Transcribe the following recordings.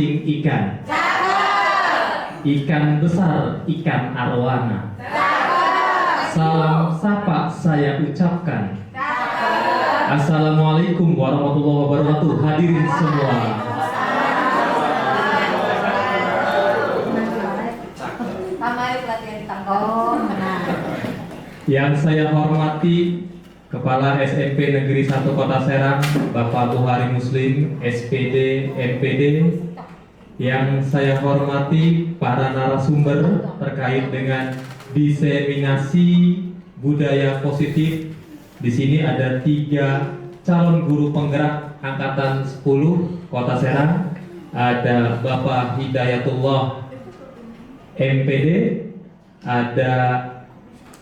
memancing ikan? Ikan besar, ikan arwana. Salam sapa saya ucapkan. Assalamualaikum warahmatullahi wabarakatuh. Hadirin semua. Yang saya hormati Kepala SMP Negeri 1 Kota Serang, Bapak Buhari Muslim, SPD, MPD. Yang saya hormati para narasumber terkait dengan diseminasi budaya positif. Di sini ada 3 calon guru penggerak angkatan 10 Kota Serang. Ada Bapak Hidayatullah MPD, ada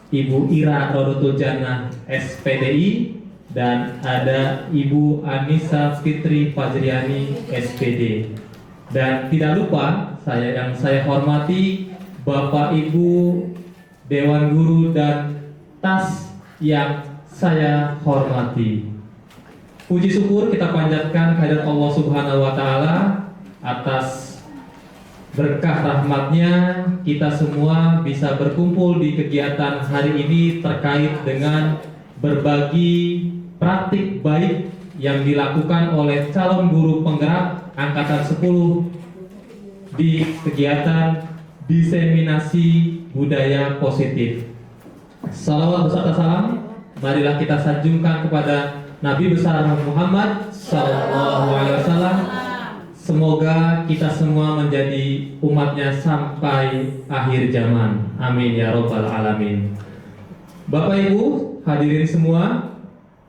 Ibu Ira Rodotul Jannah SPDI, dan ada Ibu Anissa Fitri Fajriani SPD. Dan tidak lupa yang saya hormati Bapak Ibu Dewan Guru dan TAS yang saya hormati. Puji syukur kita panjatkan kehadirat Allah Subhanahu wa taala atas berkah rahmatnya kita semua bisa berkumpul di kegiatan hari ini terkait dengan berbagi praktik baik yang dilakukan oleh calon guru penggerak angkatan 10 di kegiatan diseminasi budaya positif. Salawat beserta salam marilah kita sanjungkan kepada Nabi besar Muhammad SAW. Semoga kita semua menjadi umatnya sampai akhir zaman. Amin ya robbal alamin. Bapak Ibu hadirin semua,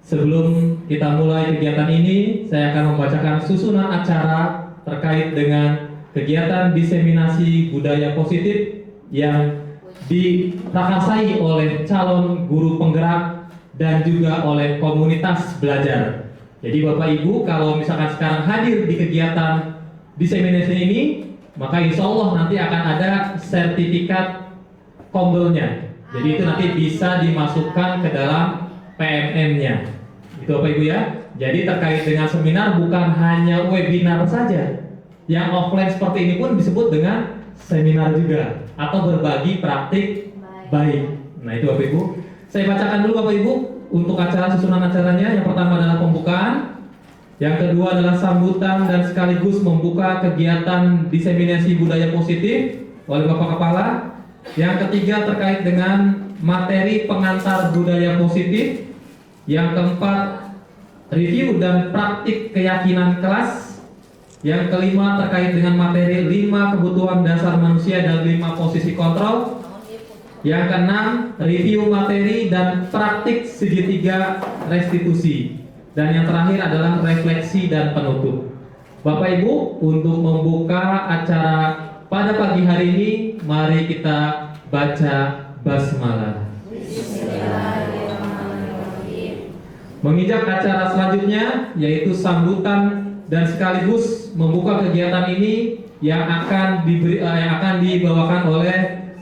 sebelum kita mulai kegiatan ini, saya akan membacakan susunan acara terkait dengan kegiatan diseminasi budaya positif yang diprakarsai oleh calon guru penggerak dan juga oleh komunitas belajar. Jadi Bapak Ibu kalau misalkan sekarang hadir di kegiatan diseminasi ini, maka insya Allah nanti akan ada sertifikat kombelnya. Jadi itu nanti bisa dimasukkan ke dalam PMM-nya. Itu Bapak Ibu ya. Jadi terkait dengan seminar bukan hanya webinar saja. Yang offline seperti ini pun disebut dengan seminar juga atau berbagi praktik baik. Nah itu Bapak Ibu. Saya bacakan dulu Bapak Ibu untuk acara susunan acaranya. Yang pertama adalah pembukaan, yang kedua adalah sambutan dan sekaligus membuka kegiatan diseminasi budaya positif oleh Bapak Kepala. Yang ketiga terkait dengan materi pengantar budaya positif. Yang keempat review dan praktik keyakinan kelas. Yang kelima terkait dengan materi 5 kebutuhan dasar manusia dan 5 posisi kontrol. Yang keenam, review materi dan praktik segitiga restitusi. Dan yang terakhir adalah refleksi dan penutup. Bapak Ibu, untuk membuka acara pada pagi hari ini, mari kita baca basmalah. Menginjak acara selanjutnya, yaitu sambutan dan sekaligus membuka kegiatan ini yang akan dibawakan oleh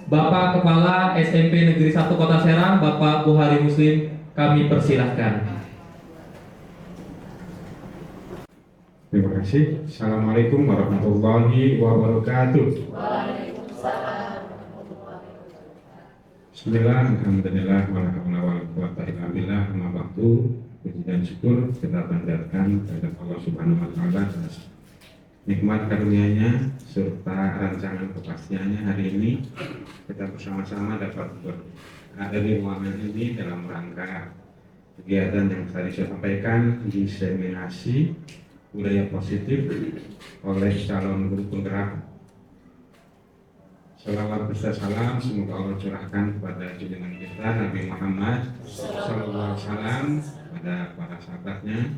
Bapak Kepala SMP Negeri 1 Kota Serang, Bapak Buhari Muslim. Kami persilahkan. Terima kasih. Assalamualaikum warahmatullahi wabarakatuh. Bismillah, alhamdulillah, wala haula wala quwwata illa billah, amma ba'du. Puji dan syukur kita panjatkan kepada Allah Subhanahu wa taala atas nikmat karunia-Nya serta rancangan kepastiannya. Hari ini kita bersama-sama dapat berada di ruangan ini dalam rangka kegiatan yang tadi saya sampaikan, diseminasi budaya positif oleh calon guru penggerak. Salawat beserta salam semoga Allah curahkan kepada junjungan kita Nabi Muhammad SAW, pada para sahabatnya,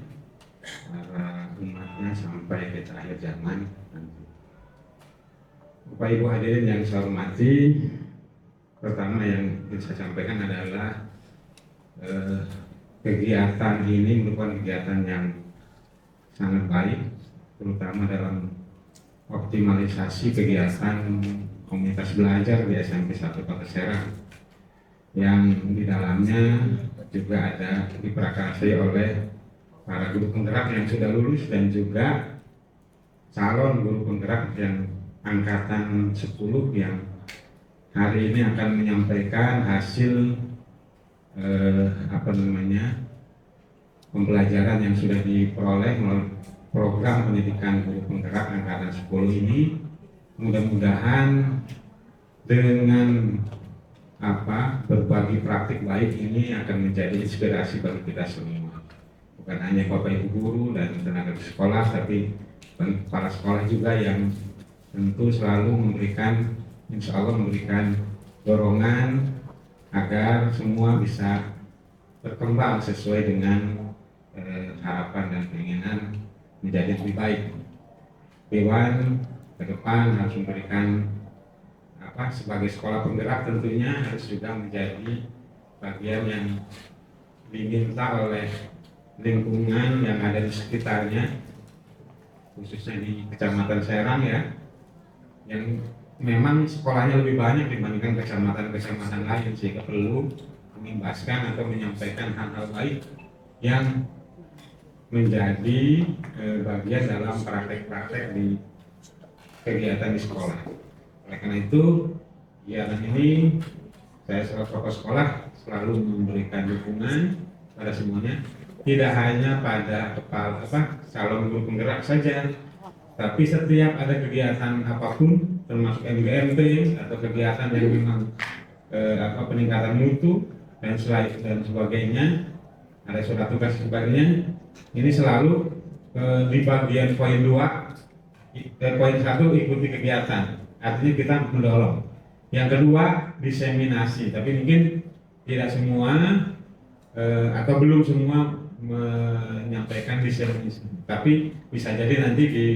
para umatnya sampai ke akhir zaman nanti. Bapak Ibu hadirin yang saya hormati, pertama yang ingin saya sampaikan adalah kegiatan ini merupakan kegiatan yang sangat baik, terutama dalam optimalisasi kegiatan komunitas belajar di SMP 1 Kota Serang, yang di dalamnya juga ada diprakarsai oleh para guru penggerak yang sudah lulus dan juga calon guru penggerak yang angkatan 10 yang hari ini akan menyampaikan hasil pembelajaran yang sudah diperoleh melalui program pendidikan guru penggerak angkatan 10 ini. Mudah-mudahan dengan berbagi praktik baik ini akan menjadi inspirasi bagi kita semua. Bukan hanya Bapak Ibu guru dan tenaga sekolah, tapi kepala sekolah juga yang tentu selalu memberikan, insya Allah memberikan dorongan agar semua bisa berkembang sesuai dengan harapan dan keinginan menjadi lebih baik. Dewan ke depan harus memberikan sebagai sekolah penggerak tentunya harus juga menjadi bagian yang diminta oleh lingkungan yang ada di sekitarnya, khususnya di Kecamatan Serang ya, yang memang sekolahnya lebih banyak dibandingkan kecamatan-kecamatan lain, sehingga perlu mengimbaskan atau menyampaikan hal-hal baik yang menjadi bagian dalam praktek-praktek di kegiatan di sekolah. Oleh karena itu, kegiatan ini saya selaku tokoh sekolah selalu memberikan dukungan pada semuanya, tidak hanya pada calon guru penggerak saja, tapi setiap ada kegiatan apapun, termasuk MGMP atau kegiatan yang memang peningkatan mutu dan sebagainya, ada surat tugas dan sebagainya, ini selalu di bagian poin 2, poin 1 ikuti kegiatan. Artinya kita mendorong. Yang kedua, diseminasi. Tapi mungkin tidak semua atau belum semua menyampaikan diseminasi. Tapi bisa jadi nanti di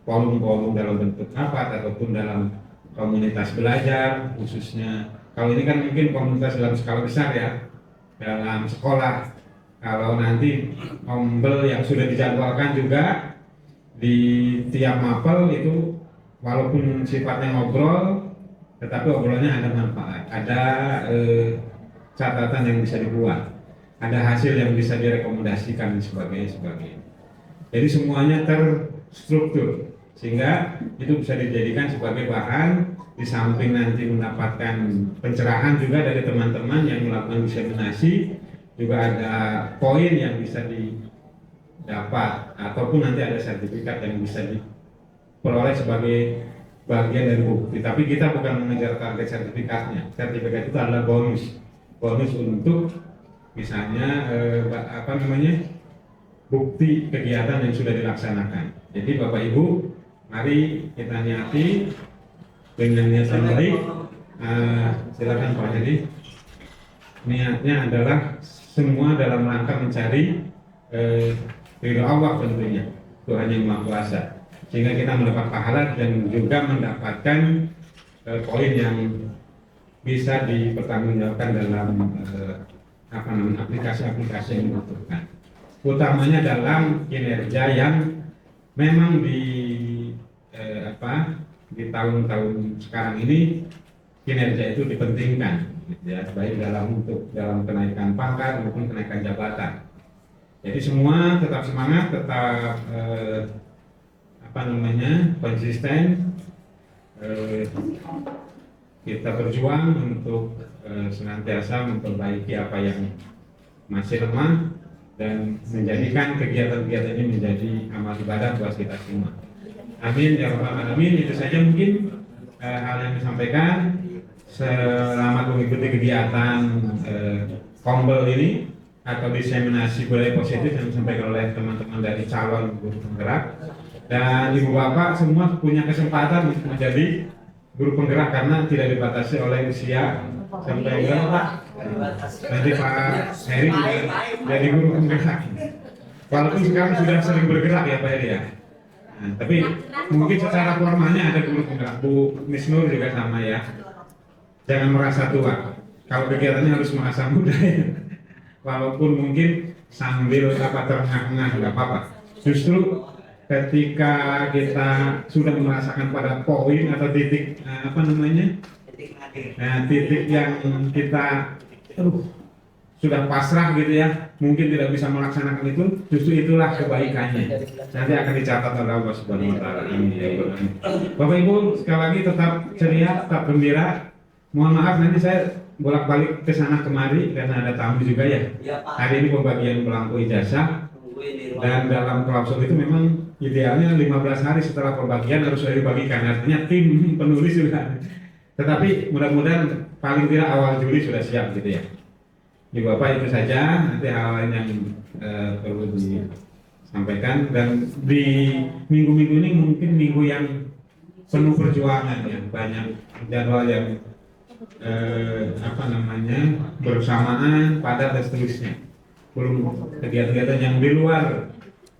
forum-forum dalam bentuk rapat ataupun dalam komunitas belajar, khususnya kalau ini kan mungkin komunitas dalam skala besar ya, dalam sekolah. Kalau nanti ombel yang sudah dijadwalkan juga di tiap mapel itu, walaupun sifatnya ngobrol, tetapi obrolannya ada manfaat, ada catatan yang bisa dibuat, ada hasil yang bisa direkomendasikan dan sebagainya. Jadi semuanya terstruktur, sehingga itu bisa dijadikan sebagai bahan, di samping nanti mendapatkan pencerahan juga dari teman-teman yang melakukan diseminasi, juga ada poin yang bisa didapat, ataupun nanti ada sertifikat yang bisa diperoleh sebagai bagian dari bukti. Tapi kita bukan mengejar target sertifikatnya. Sertifikat itu adalah bonus untuk misalnya bukti kegiatan yang sudah dilaksanakan. Jadi Bapak Ibu, mari kita niati dengan niat yang baik. Silakan Pak Jadi. Niatnya adalah semua dalam rangka mencari ridho Allah tentunya, Tuhan yang Maha Kuasa, sehingga kita mendapat pahala dan juga mendapatkan poin yang bisa dipertanggungjawabkan dalam aplikasi-aplikasi yang dibutuhkan. Utamanya dalam kinerja yang memang di tahun-tahun sekarang ini kinerja itu dipentingkan, ya, baik dalam kenaikan pangkat maupun kenaikan jabatan. Jadi semua tetap semangat, tetap konsisten. Kita berjuang untuk senantiasa memperbaiki apa yang masih lemah dan menjadikan kegiatan-kegiatan ini menjadi amal ibadah buat kita semua. Amin ya rabbal alamin. Itu saja mungkin hal yang disampaikan. Selamat mengikuti kegiatan kombel ini atau diseminasi budaya positif yang disampaikan oleh teman-teman dari calon guru penggerak. Dan ibu bapak semua punya kesempatan untuk menjadi guru penggerak karena tidak dibatasi oleh usia. Sampai berapa Pak? Nanti Pak Heri jadi guru penggerak. Walaupun sekarang sudah sering bergerak ya Pak Heri ya. Nah, tapi mungkin secara formalnya ada guru penggerak. Bu Misnur juga sama ya. Jangan merasa tua. Kalau kegiatannya harus merasa muda ya. Walaupun mungkin sambil terengah-engah nggak apa-apa. Justru ketika kita sudah merasakan pada poin atau titik titik yang kita sudah pasrah gitu ya, mungkin tidak bisa melaksanakan itu, justru itulah kebaikannya. Nanti akan dicatat oleh Allah Subhanahu wa taala. Amin ya rabbal alamin. Bapak Ibu sekali lagi tetap ceria, tetap gembira. Mohon maaf nanti saya bolak-balik ke sana kemari karena ada tamu juga ya. Hari ini pembagian belangko ijazah dan dalam klausul itu memang idealnya 15 hari setelah pembagian harus sudah dibagikan. Artinya tim penulis juga. Tetapi mudah-mudahan paling tidak awal Juli sudah siap gitu ya. Di Bapak itu saja, nanti hal lain yang perlu disampaikan. Dan di minggu-minggu ini mungkin minggu yang penuh perjuangan ya, banyak jadwal yang bersamaan, padat dan seterusnya. Belum kegiatan-kegiatan yang di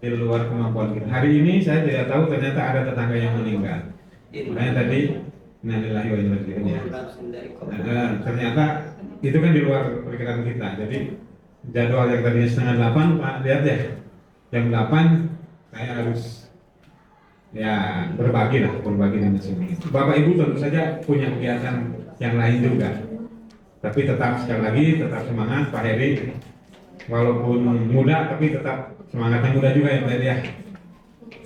luar kemampuan kita. Hari ini saya tidak tahu ternyata ada tetangga yang meninggal. Makanya tadi innalillahi wa inna ilaihi raji'un. Ternyata itu kan di luar perkiraan kita. Jadi jadwal yang tadinya setengah 8, Pak lihat ya, jam 8 saya harus ya berbagi dengan sini. Bapak Ibu tentu saja punya kegiatan yang lain juga. Tapi tetap sekali lagi tetap semangat Pak Heri. Walaupun muda tapi tetap semangatnya muda juga ya Pak Heri ya.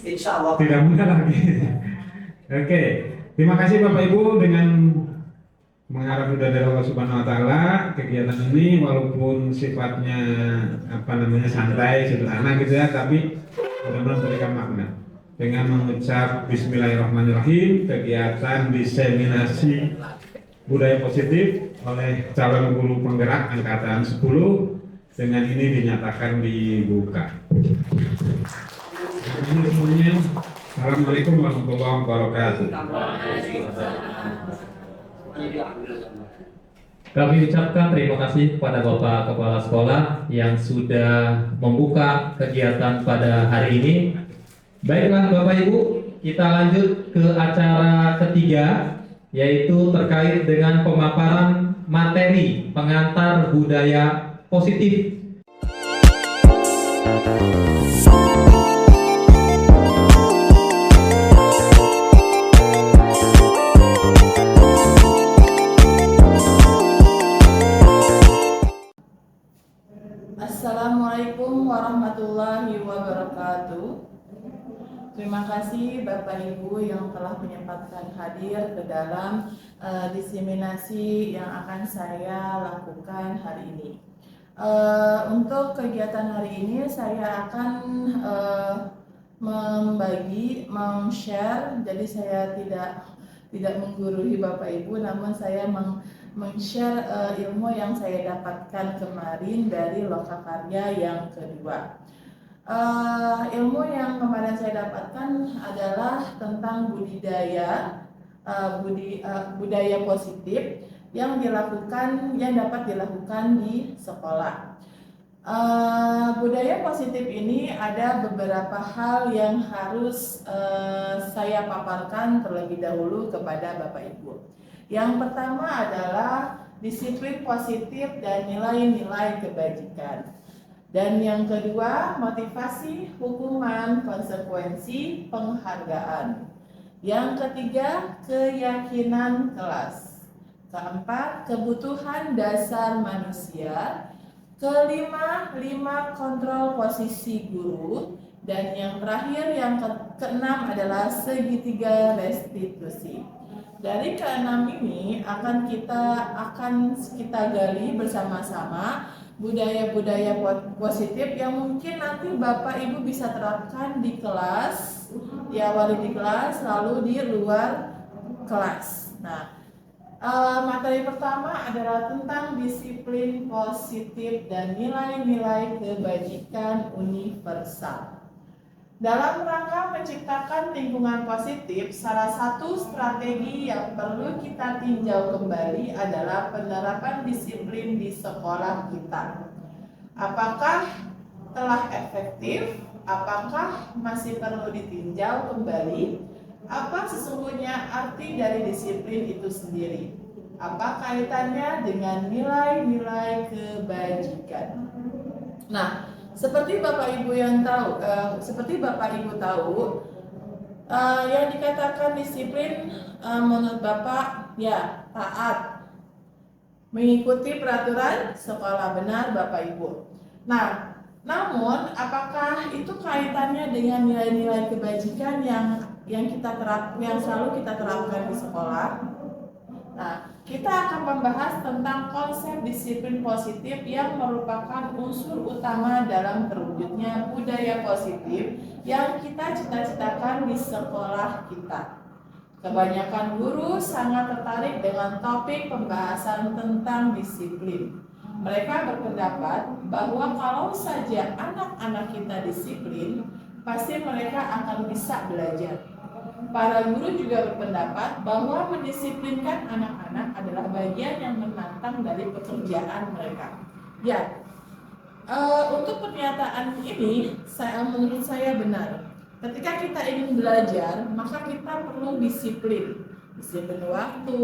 Insya Allah. Tidak muda lagi. Oke. Terima kasih Bapak Ibu, dengan mengharap ridha dari Allah Subhanahu wa taala kegiatan ini walaupun sifatnya santai, sederhana gitu ya, tapi benar-benar memberikan makna. Dengan mengucap bismillahirrahmanirrahim, kegiatan diseminasi budaya positif oleh calon guru penggerak angkatan 10 dengan ini dinyatakan dibuka. Ini semuanya. Assalamualaikum warahmatullahi wabarakatuh. Kami ucapkan terima kasih kepada Bapak Kepala Sekolah yang sudah membuka kegiatan pada hari ini. Baiklah Bapak Ibu, kita lanjut ke acara ketiga, yaitu terkait dengan pemaparan materi pengantar budaya positif. Assalamualaikum warahmatullahi wabarakatuh. Terima kasih Bapak Ibu yang telah menyempatkan hadir ke dalam diseminasi yang akan saya lakukan hari ini. Untuk kegiatan hari ini saya akan share. Jadi saya tidak menggurui Bapak Ibu, namun saya share ilmu yang saya dapatkan kemarin dari lokakarya yang kedua. Ilmu yang kemarin saya dapatkan adalah tentang budaya positif yang dapat dilakukan di sekolah. Budaya positif ini ada beberapa hal yang harus saya paparkan terlebih dahulu kepada Bapak Ibu. Yang pertama adalah disiplin positif dan nilai-nilai kebajikan. Dan yang kedua, motivasi, hukuman, konsekuensi, penghargaan. Yang ketiga, keyakinan kelas. Keempat, kebutuhan dasar manusia. Kelima, kontrol posisi guru. Dan yang terakhir, yang keenam adalah segitiga restitusi. Dari keenam ini akan kita gali bersama-sama budaya-budaya positif yang mungkin nanti Bapak Ibu bisa terapkan di kelas, diawali di kelas, lalu di luar kelas. Nah, materi pertama adalah tentang disiplin positif dan nilai-nilai kebajikan universal. Dalam rangka menciptakan lingkungan positif, salah satu strategi yang perlu kita tinjau kembali adalah penerapan disiplin di sekolah kita. Apakah telah efektif? Apakah masih perlu ditinjau kembali? Apa sesungguhnya arti dari disiplin itu sendiri? Apa kaitannya dengan nilai-nilai kebajikan? Nah, seperti Bapak Ibu tahu, yang dikatakan disiplin menurut Bapak ya taat. mengikuti peraturan sekolah. Benar Bapak Ibu. Nah, namun apakah itu kaitannya dengan nilai-nilai kebajikan yang selalu kita terapkan di sekolah? Nah, kita akan membahas tentang konsep disiplin positif yang merupakan unsur utama dalam terwujudnya budaya positif yang kita cita-citakan di sekolah kita. Kebanyakan guru sangat tertarik dengan topik pembahasan tentang disiplin. Mereka berpendapat bahwa kalau saja anak-anak kita disiplin, pasti mereka akan bisa belajar. Para guru juga berpendapat bahwa mendisiplinkan anak-anak adalah bagian yang menantang dari pekerjaan mereka. Ya, untuk pernyataan ini menurut saya benar. Ketika kita ingin belajar, maka kita perlu disiplin. Disiplin waktu,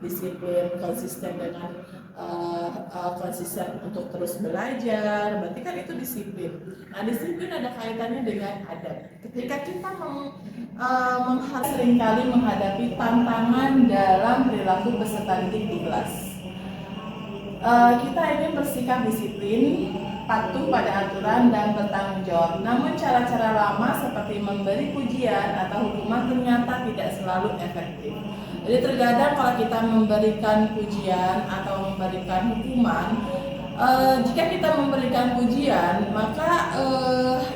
disiplin konsisten dengan konsisten untuk terus belajar, berarti kan itu disiplin. Nah, disiplin ada kaitannya dengan adab. Ketika kita seringkali menghadapi tantangan dalam perilaku peserta didik di kelas, kita ingin bersikap disiplin, patuh pada aturan dan bertanggung jawab. Namun cara-cara lama seperti memberi pujian atau hukuman ternyata tidak selalu efektif. Jadi terkadang kalau kita memberikan pujian atau memberikan hukuman, jika kita memberikan pujian, maka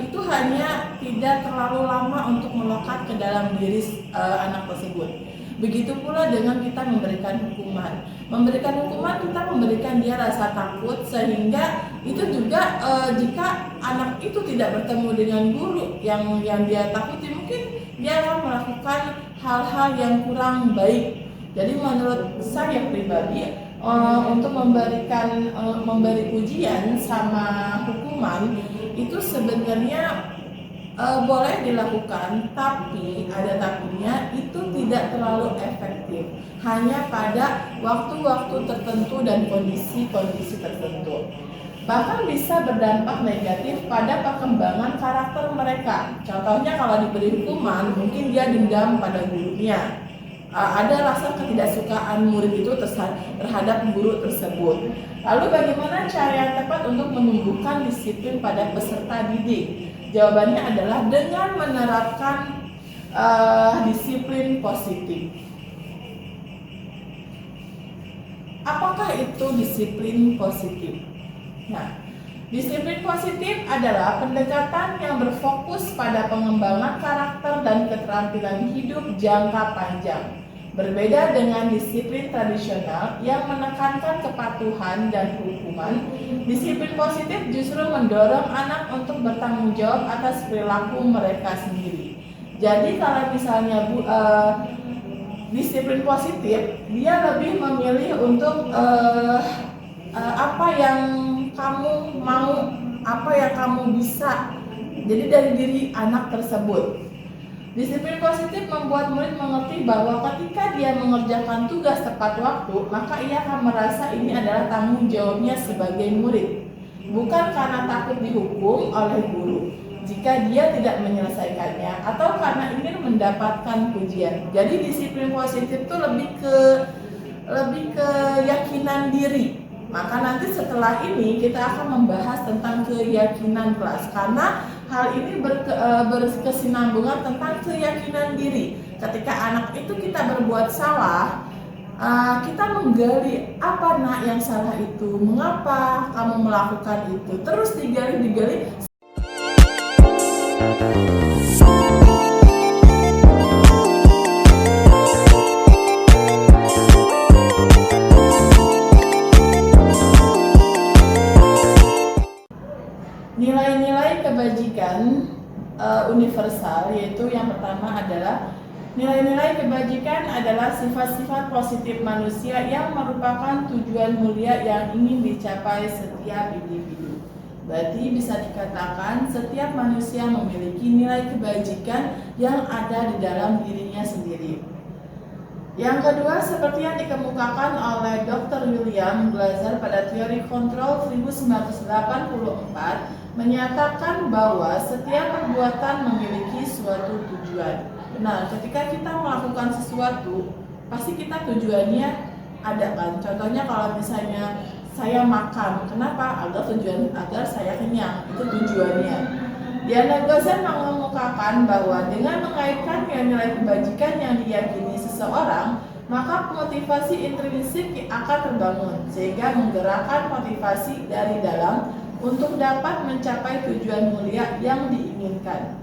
itu hanya tidak terlalu lama untuk melekat ke dalam diri anak tersebut. Begitu pula dengan kita memberikan hukuman. Memberikan hukuman, kita memberikan dia rasa takut, sehingga itu juga jika anak itu tidak bertemu dengan guru yang dia takuti, mungkin dia akan melakukan hal-hal yang kurang baik. Jadi menurut saya pribadi, untuk memberi pujian sama hukuman itu sebenarnya boleh dilakukan, tapi ada tapinya, itu tidak terlalu efektif, hanya pada waktu-waktu tertentu dan kondisi-kondisi tertentu. Bahkan bisa berdampak negatif pada perkembangan karakter mereka. Contohnya kalau diberi hukuman, mungkin dia dendam pada gurunya. Ada rasa ketidaksukaan murid itu terhadap guru tersebut. Lalu bagaimana cara yang tepat untuk menumbuhkan disiplin pada peserta didik? Jawabannya adalah dengan menerapkan disiplin positif. Apakah itu disiplin positif? Nah, disiplin positif adalah pendekatan yang berfokus pada pengembangan karakter dan keterampilan hidup jangka panjang. Berbeda dengan disiplin tradisional yang menekankan kepatuhan dan hukuman, disiplin positif justru mendorong anak untuk bertanggung jawab atas perilaku mereka sendiri. Jadi kalau misalnya disiplin positif, dia lebih memilih untuk apa yang kamu mau, apa yang kamu bisa. Jadi dari diri anak tersebut. Disiplin positif membuat murid mengerti bahwa ketika dia mengerjakan tugas tepat waktu, maka ia akan merasa ini adalah tanggung jawabnya sebagai murid, bukan karena takut dihukum oleh guru jika dia tidak menyelesaikannya, atau karena ingin mendapatkan pujian. Jadi disiplin positif itu lebih ke keyakinan diri. Maka nanti setelah ini kita akan membahas tentang keyakinan kelas, karena hal ini berkesinambungan tentang keyakinan diri. Ketika anak itu kita berbuat salah, kita menggali apa nak yang salah itu, mengapa kamu melakukan itu, terus digali. Nilai-nilai kebajikan universal, yaitu yang pertama adalah nilai-nilai kebajikan adalah sifat-sifat positif manusia yang merupakan tujuan mulia yang ingin dicapai setiap individu. Berarti bisa dikatakan setiap manusia memiliki nilai kebajikan yang ada di dalam dirinya sendiri. Yang kedua, seperti yang dikemukakan oleh Dr. William Glasser pada teori kontrol 1984, menyatakan bahwa setiap perbuatan memiliki suatu tujuan. Benar, ketika kita melakukan sesuatu, pasti kita tujuannya ada kan. Contohnya kalau misalnya saya makan, kenapa? Agar saya kenyang, itu tujuannya. Diana Gozan mengemukakan bahwa dengan mengaitkan nilai kebajikan yang diyakini seseorang, maka motivasi intrinsik akan terbangun sehingga menggerakkan motivasi dari dalam untuk dapat mencapai tujuan mulia yang diinginkan.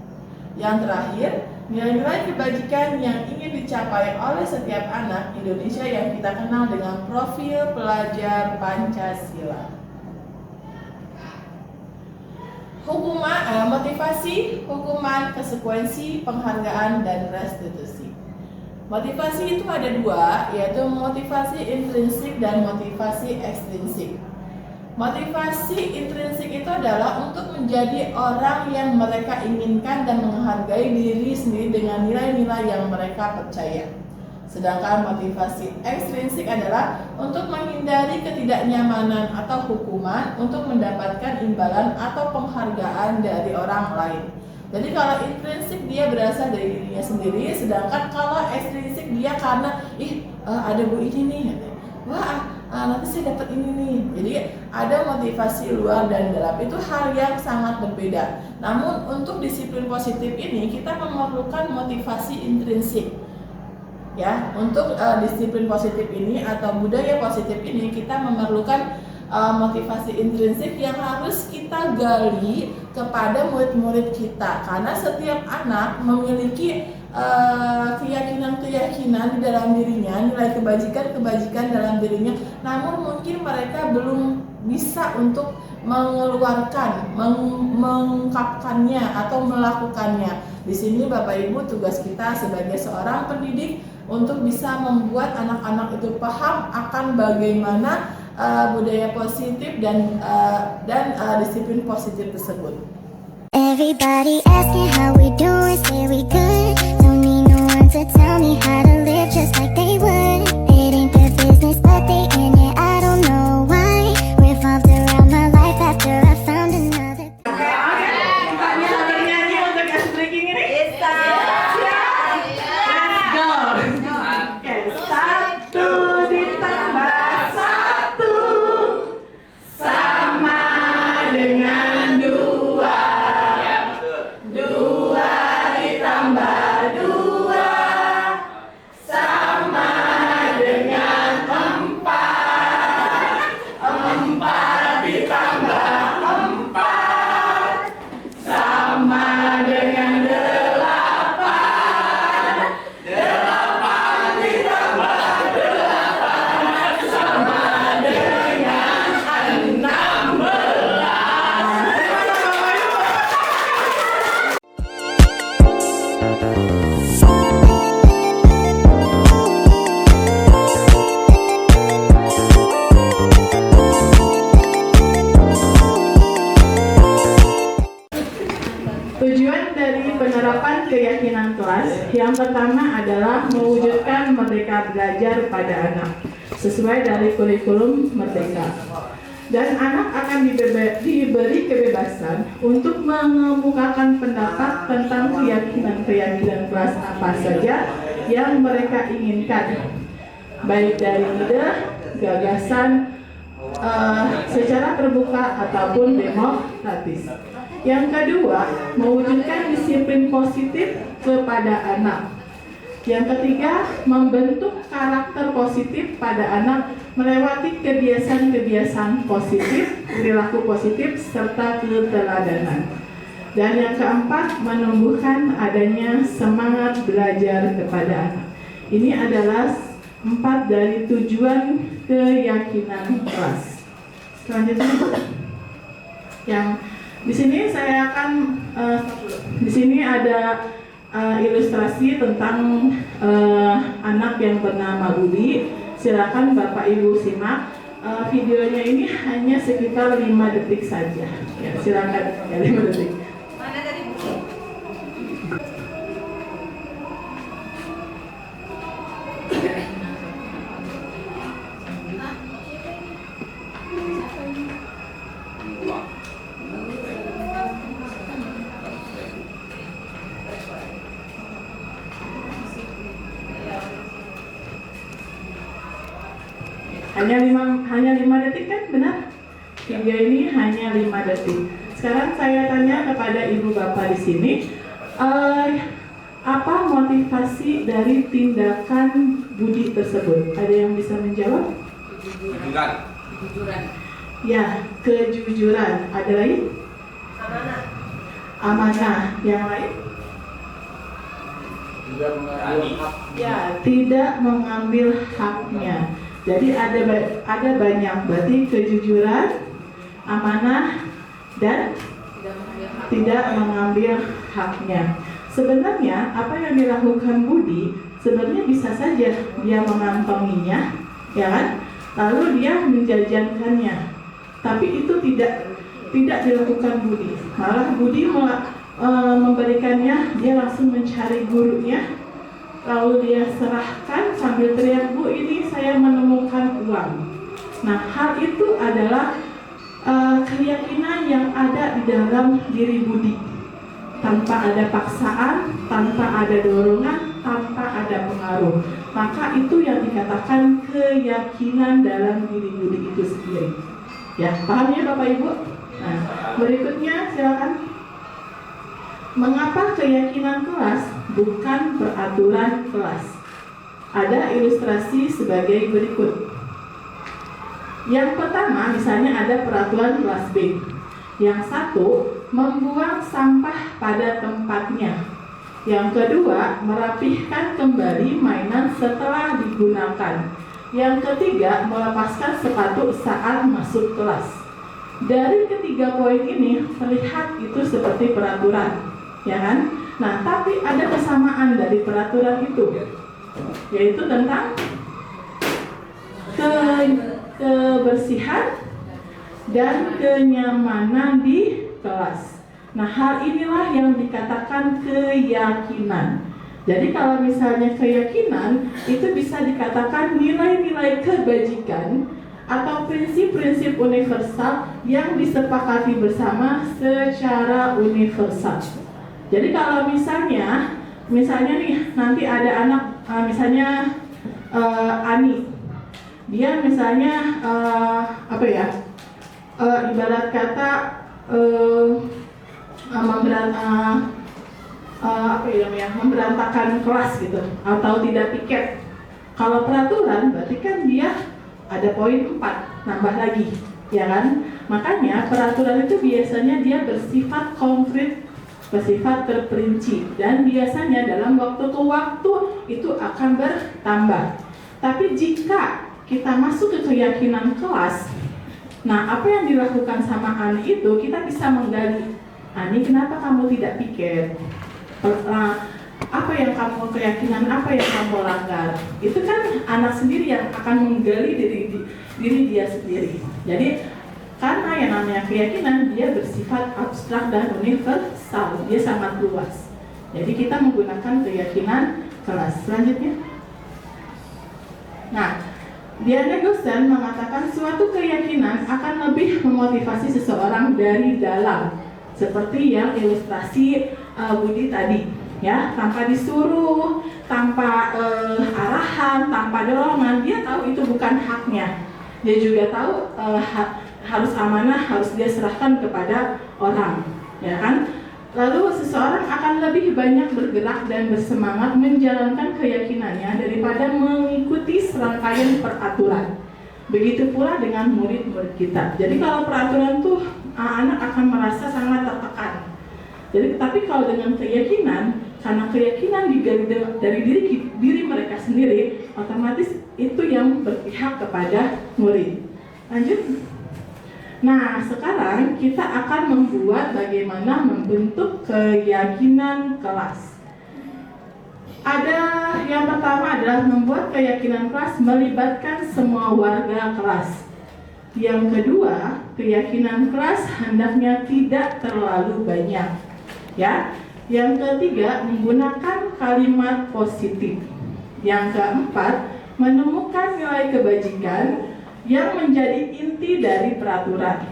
Yang terakhir, nilai-nilai kebajikan yang ingin dicapai oleh setiap anak Indonesia yang kita kenal dengan profil pelajar Pancasila. Motivasi, hukuman, konsekuensi, penghargaan, dan restitusi. Motivasi itu ada dua, yaitu motivasi intrinsik dan motivasi ekstrinsik. Motivasi intrinsik itu adalah untuk menjadi orang yang mereka inginkan dan menghargai diri sendiri dengan nilai-nilai yang mereka percaya. Sedangkan motivasi ekstrinsik adalah untuk menghindari ketidaknyamanan atau hukuman untuk mendapatkan imbalan atau penghargaan dari orang lain. Jadi kalau intrinsik dia berasal dari dirinya sendiri, sedangkan kalau ekstrinsik dia karena ada bu ini nih, nanti saya dapat ini nih. Jadi ada motivasi luar dan dalam, itu hal yang sangat berbeda. Namun untuk disiplin positif ini kita memerlukan motivasi intrinsik. Ya, untuk disiplin positif ini atau budaya positif ini kita memerlukan motivasi intrinsik yang harus kita gali kepada murid-murid kita, karena setiap anak memiliki keyakinan-keyakinan di dalam dirinya, nilai kebajikan dalam dirinya, namun mungkin mereka belum bisa untuk mengeluarkan, mengungkapkannya atau melakukannya. Di sini Bapak Ibu, tugas kita sebagai seorang pendidik untuk bisa membuat anak-anak itu paham akan bagaimana budaya positif dan disiplin positif tersebut. Everybody asking how we doing, say we good. Don't need no one to tell me how to live just like they would. It ain't their business, but they in it. I don't know why. Revolved around my life after I found another. Nyanyi untuk ice breaking ini? Let's go. Oke, 1 ditambah 1 sama dengan 2. 2 ditambah 2 sama dengan 4. 4 ditambah 4 sama dengan 8. 8 ditambah 8 sama dengan 16. Tujuan dari penerapan keyakinan kelas yang pertama adalah mewujudkan merdeka belajar pada anak sesuai dari kurikulum merdeka. Dan anak akan diberi kebebasan untuk mengemukakan pendapat tentang keyakinan kelas apa saja yang mereka inginkan, baik dari ide, gagasan, secara terbuka ataupun demokratis. Yang kedua, mewujudkan disiplin positif kepada anak. Yang ketiga, membentuk karakter positif pada anak melewati kebiasaan-kebiasaan positif, perilaku positif, serta keteladanan. Dan yang keempat, menumbuhkan adanya semangat belajar kepada anak. Ini adalah 4 dari tujuan keyakinan kelas. Selanjutnya, yang di sini saya akan di sini ada ilustrasi tentang anak yang bernama Budi. Silakan Bapak Ibu simak. Videonya ini hanya sekitar 5 detik saja. Ya, silakan ya, 5 detik. Mana tadi Budi? Hanya 5 detik kan, benar? Video ini hanya 5 detik. Sekarang saya tanya kepada ibu bapak di sini, apa motivasi dari tindakan Budi tersebut? Ada yang bisa menjawab? Kejujuran. Ya, kejujuran. Ada lagi? Amanah. Yang lain? Ya, tidak mengambil haknya. Jadi ada banyak, berarti kejujuran, amanah, dan tidak mengambil haknya. Sebenarnya apa yang dilakukan Budi sebenarnya bisa saja dia mengantonginya, ya kan? Lalu dia menjajankannya. Tapi itu tidak dilakukan Budi. Malah Budi memberikannya, dia langsung mencari gurunya. Lalu dia serahkan sambil teriak, "Bu, ini saya menemukan uang." Nah, hal itu adalah keyakinan yang ada di dalam diri Budi, tanpa ada paksaan, tanpa ada dorongan, tanpa ada pengaruh. Maka itu yang dikatakan keyakinan dalam diri Budi itu sendiri. Ya, paham ya Bapak Ibu? Nah, berikutnya silakan. Mengapa keyakinan kelas bukan peraturan kelas? Ada ilustrasi sebagai berikut. Yang pertama, misalnya ada peraturan kelas B. Yang satu, membuang sampah pada tempatnya. Yang kedua, merapihkan kembali mainan setelah digunakan. Yang ketiga, melepaskan sepatu saat masuk kelas. Dari ketiga poin ini terlihat itu seperti peraturan, ya kan? Nah, tapi ada kesamaan dari peraturan itu, yaitu tentang kebersihan dan kenyamanan di kelas. Nah, hal inilah yang dikatakan keyakinan. Jadi kalau misalnya keyakinan itu bisa dikatakan nilai-nilai kebajikan atau prinsip-prinsip universal yang disepakati bersama secara universal. Jadi kalau misalnya nih nanti ada anak misalnya Ani, dia misalnya ibarat kata memberantakan kelas gitu, atau tidak piket. Kalau peraturan berarti kan dia ada poin 4 nambah lagi, ya kan? Makanya peraturan itu biasanya dia bersifat konkret, bersifat terperinci, dan biasanya dalam waktu ke waktu itu akan bertambah. Tapi jika kita masuk ke keyakinan kelas, nah apa yang dilakukan sama Ani itu kita bisa menggali. Ani, kenapa kamu tidak piket? Apa yang kamu keyakinan, apa yang kamu langgar? Itu kan anak sendiri yang akan menggali diri dia sendiri. Jadi karena yang namanya keyakinan dia bersifat abstrak dan universal, dia sangat luas. Jadi kita menggunakan keyakinan kelas. Selanjutnya, nah, Diana Gosden mengatakan suatu keyakinan akan lebih memotivasi seseorang dari dalam, seperti yang ilustrasi Budi tadi, ya, tanpa disuruh, tanpa arahan, tanpa dorongan, dia tahu itu bukan haknya. Dia juga tahu harus amanah, harus dia serahkan kepada orang, ya kan? Lalu seseorang akan lebih banyak bergerak dan bersemangat menjalankan keyakinannya daripada mengikuti serangkaian peraturan. Begitu pula dengan murid-murid kita. Jadi kalau peraturan tuh anak akan merasa sangat tertekan. Jadi tapi kalau dengan keyakinan, karena keyakinan dari diri mereka sendiri, otomatis itu yang berpihak kepada murid. Lanjut. Nah, sekarang kita akan membuat bagaimana membentuk keyakinan kelas. Ada yang pertama adalah membuat keyakinan kelas melibatkan semua warga kelas. Yang kedua, keyakinan kelas hendaknya tidak terlalu banyak. Ya. Yang ketiga, menggunakan kalimat positif. Yang keempat, menemukan nilai kebajikan yang menjadi inti dari peraturan.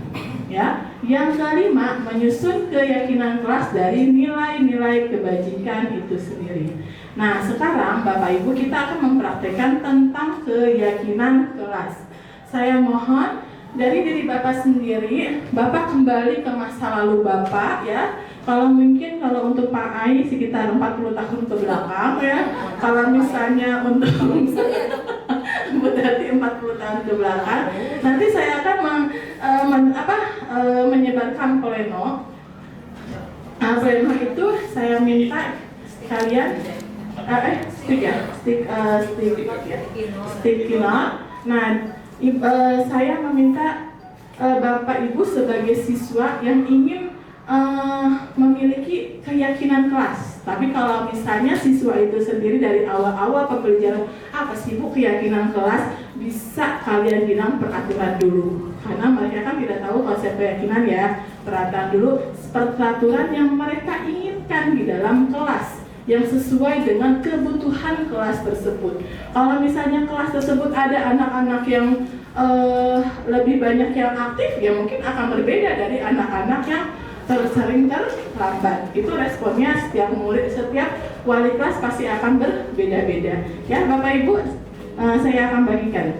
Ya. Yang kelima, menyusun keyakinan kelas dari nilai-nilai kebajikan itu sendiri. Nah, sekarang Bapak Ibu kita akan mempraktekkan tentang keyakinan kelas. saya mohon dari diri Bapak sendiri, Bapak kembali ke masa lalu Bapak ya. Kalau untuk Pak Ai sekitar 40 tahun ke belakang ya. Kalau misalnya untuk berarti 40 tahun ke belakang, nanti saya akan menyebarkan pleno. Pleno itu saya minta kalian stick killer. Nah, saya meminta Bapak Ibu sebagai siswa yang ingin memiliki keyakinan kelas. Tapi kalau misalnya siswa itu sendiri dari awal-awal pembelajaran apa sih Bu keyakinan kelas, bisa kalian bilang peraturan dulu. Karena mereka kan tidak tahu konsep keyakinan ya. Peraturan yang mereka inginkan di dalam kelas yang sesuai dengan kebutuhan kelas tersebut. Kalau misalnya kelas tersebut ada anak-anak yang lebih banyak yang aktif, ya mungkin akan berbeda dari anak-anak yang sering terlambat. Itu responnya setiap wali kelas pasti akan berbeda-beda. Ya Bapak Ibu, saya akan bagikan.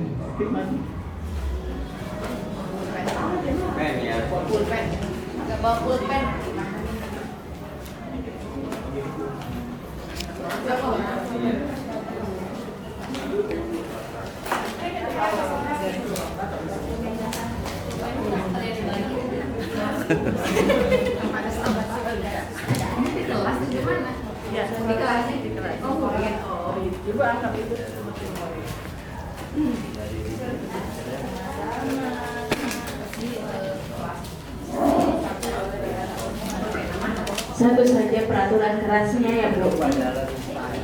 Pen ya. Pulpen. Agak bawa pulpen. Ibu angkat itu. Satu saja peraturan kelasnya ya Bu.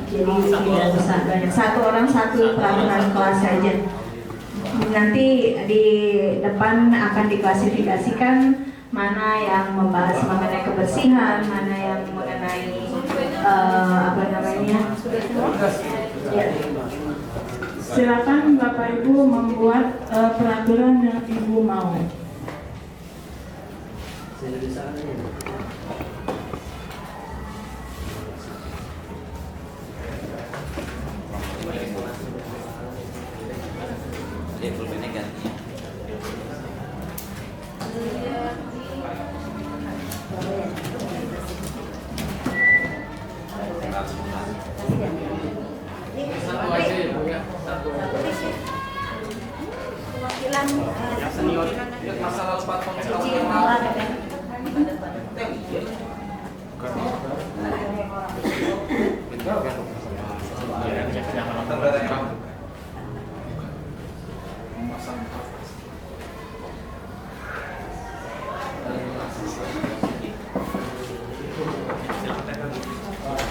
Jadi tidak usah banyak, satu orang satu peraturan kelas saja. Nanti di depan akan diklasifikasikan mana yang membahas mengenai kebersihan, mana yang mengenai ya. Silakan Bapak Ibu membuat peraturan yang Ibu mau.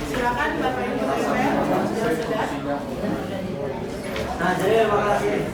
Silakan Bapak Ibu sudah. Nah, jadi terima kasih.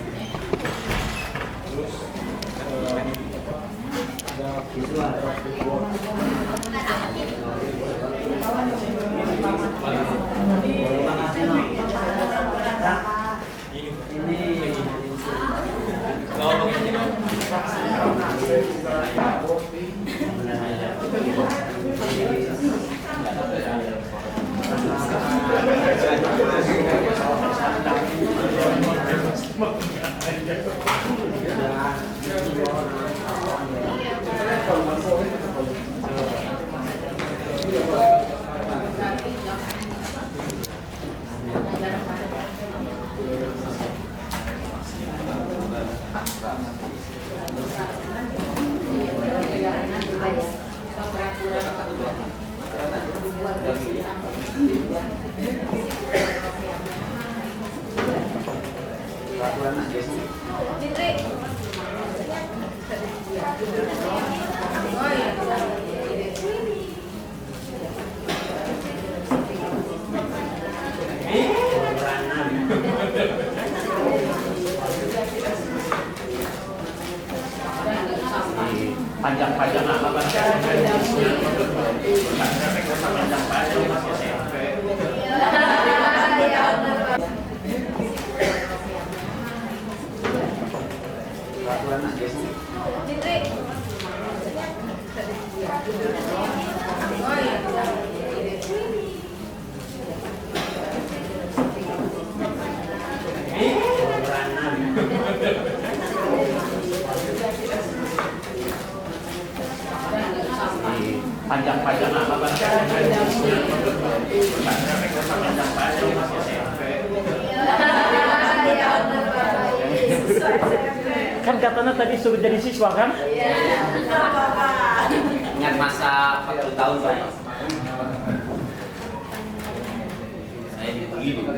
Panjang-panjang apa Panjang-panjang apa Pak? Kan katanya tadi sudah jadi siswa kan? Ingat masa 40 tahun Pak. Saya dibully dulu.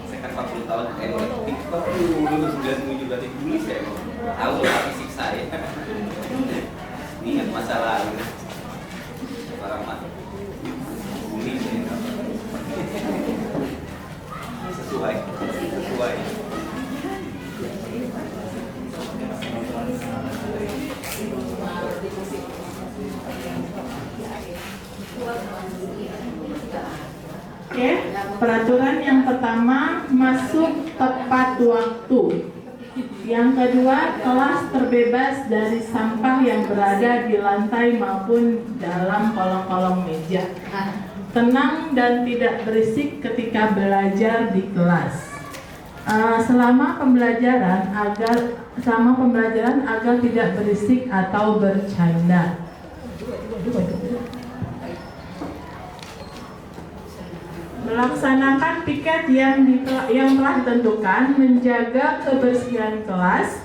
Saya kan 40 tahun, 97 berarti dulu saya tahu lah fisik saya. Ingat masa lalu. Orang mati. Bully saya. Sesuai. Oke, peraturan yang pertama masuk tepat waktu. Yang kedua, kelas terbebas dari sampah yang berada di lantai maupun dalam kolong-kolong meja. Tenang dan tidak berisik ketika belajar di kelas. Selama pembelajaran agar tidak berisik atau bercanda. Melaksanakan piket yang telah ditentukan, menjaga kebersihan kelas,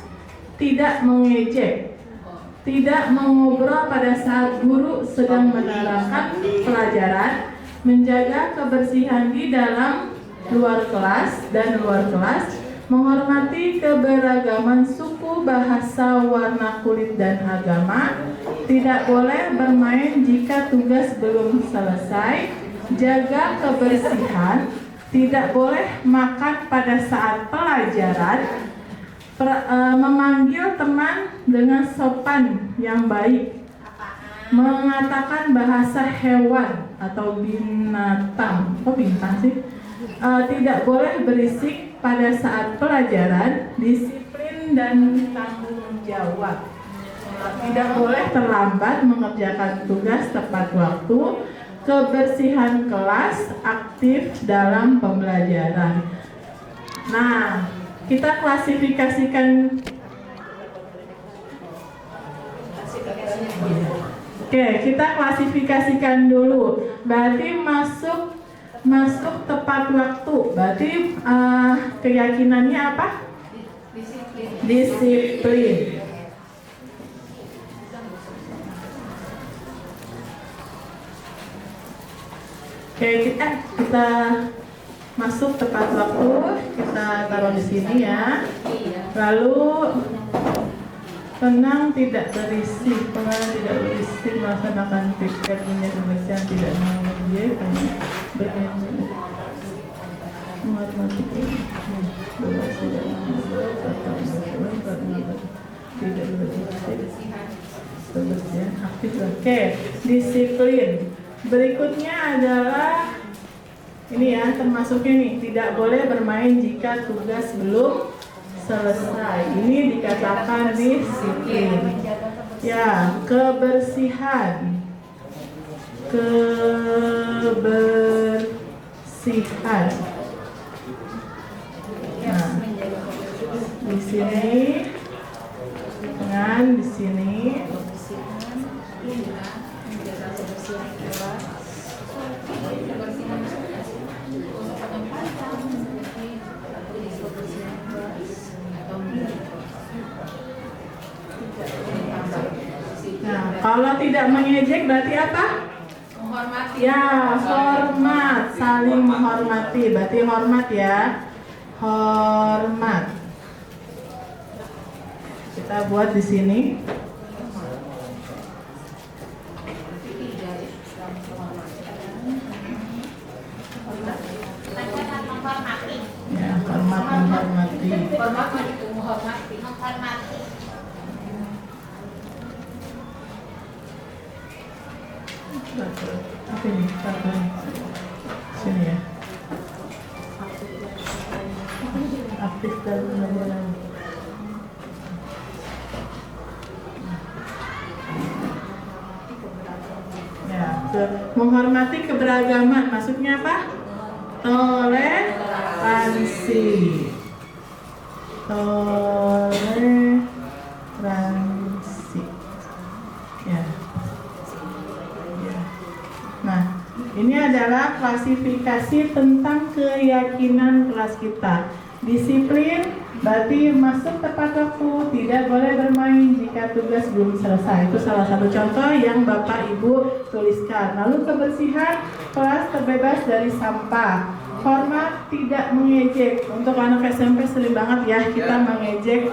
tidak mengejek, tidak mengobrol pada saat guru sedang menerangkan pelajaran, menjaga kebersihan di dalam, luar kelas dan luar kelas, menghormati keberagaman suku, bahasa, warna kulit, dan agama, tidak boleh bermain jika tugas belum selesai, jaga kebersihan, tidak boleh makan pada saat pelajaran, memanggil teman dengan sopan yang baik, mengatakan bahasa hewan atau binatang, bintang sih, tidak boleh berisik pada saat pelajaran, disiplin dan tanggung jawab, tidak boleh terlambat mengerjakan tugas tepat waktu, kebersihan kelas, aktif dalam pembelajaran. Nah, kita klasifikasikan. Oke, kita klasifikasikan dulu. Berarti masuk tepat waktu. Berarti keyakinannya apa? Disiplin. Oke, kita masuk tepat waktu, kita taruh di sini ya. Lalu tenang, tidak berisik, melaksanakan piket punya kebersihan, tidak mengejek, menghormati tidak berisik, kebersihan aktif. Oke, disiplin. Berikutnya adalah ini ya, termasuknya nih, tidak boleh bermain jika tugas belum selesai. Ini dikatakan disiplin. Ya, kebersihan. Nah, di sini dengan di sini. Nah, kalau tidak mengejek berarti apa? Menghormati. Ya, hormat, saling menghormati. Berarti hormat ya. Hormat. Kita buat di sini. Ya, hormat, menghormati. Menghormati. Oke, sini ya. Aktif dalam pembelajaran. Ya, menghormati keberagaman. Maksudnya apa? Toleransi. Toleransi. adalah klasifikasi tentang keyakinan kelas kita. Disiplin berarti masuk tepat waktu, tidak boleh bermain jika tugas belum selesai. Itu salah satu contoh yang Bapak Ibu tuliskan. Lalu kebersihan, kelas terbebas dari sampah. Hormat, tidak mengejek. Untuk anak SMP sering banget ya kita mengejek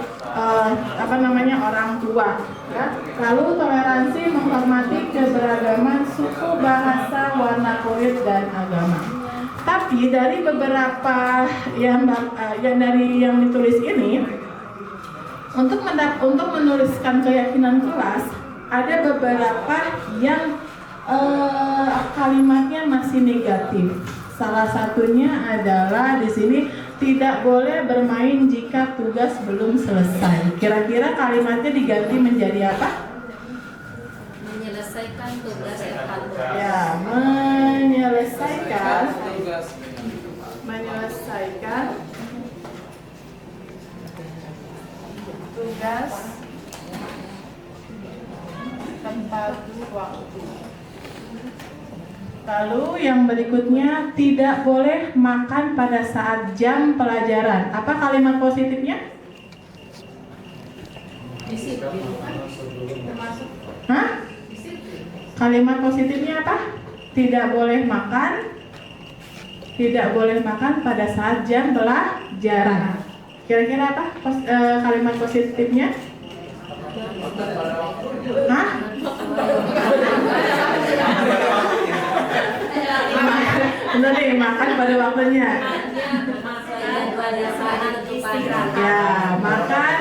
orang tua. Ya. Lalu toleransi, menghormati keberagaman suku, bahasa, warna kulit dan agama. Tapi dari beberapa yang ditulis ini, untuk menuliskan keyakinan kelas, ada beberapa yang kalimatnya masih negatif. Salah satunya adalah di sini tidak boleh bermain jika tugas belum selesai. Kira-kira kalimatnya diganti menjadi apa? Menyelesaikan tugas tertentu. Ya, menyelesaikan tugas tepat waktu. Lalu yang berikutnya, tidak boleh makan pada saat jam pelajaran. Apa kalimat positifnya? Disiplin. Hah? Kalimat positifnya apa? Tidak boleh makan. Tidak boleh makan pada saat jam pelajaran. Kira-kira apa kalimat positifnya? Hah? Benar nih, makan pada waktunya. Ya, makan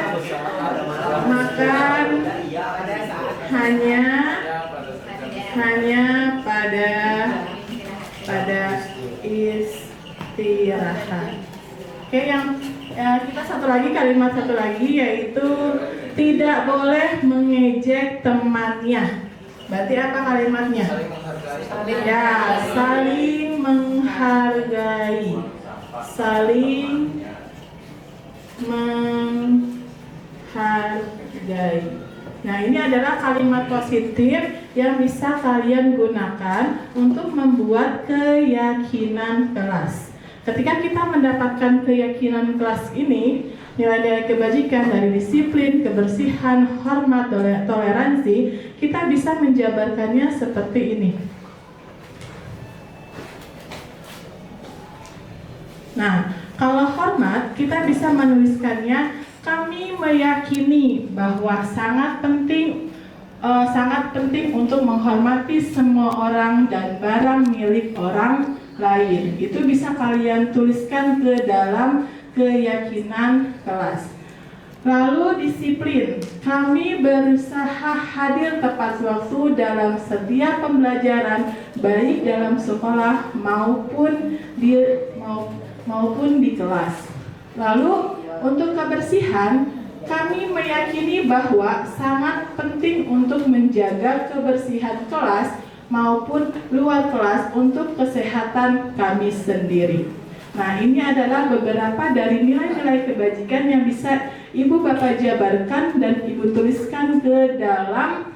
hanya pada istirahat. Oke, kita kalimat satu lagi yaitu tidak boleh mengejek temannya. Berarti apa kalimatnya? Ya, saling menghargai. Nah, ini adalah kalimat positif yang bisa kalian gunakan untuk membuat keyakinan kelas. Ketika kita mendapatkan keyakinan kelas ini, nilai-nilai kebajikan dari disiplin, kebersihan, hormat, toleransi, kita bisa menjabarkannya seperti ini. Nah, kalau hormat, kita bisa menuliskannya, kami meyakini bahwa sangat penting untuk menghormati semua orang dan barang milik orang lain. Itu bisa kalian tuliskan ke dalam keyakinan kelas. Lalu disiplin, kami berusaha hadir tepat waktu dalam setiap pembelajaran, baik dalam sekolah maupun di kelas. Lalu untuk kebersihan, kami meyakini bahwa sangat penting untuk menjaga kebersihan kelas maupun luar kelas untuk kesehatan kami sendiri. Nah, ini adalah beberapa dari nilai-nilai kebajikan yang bisa Ibu Bapak jabarkan dan Ibu tuliskan ke dalam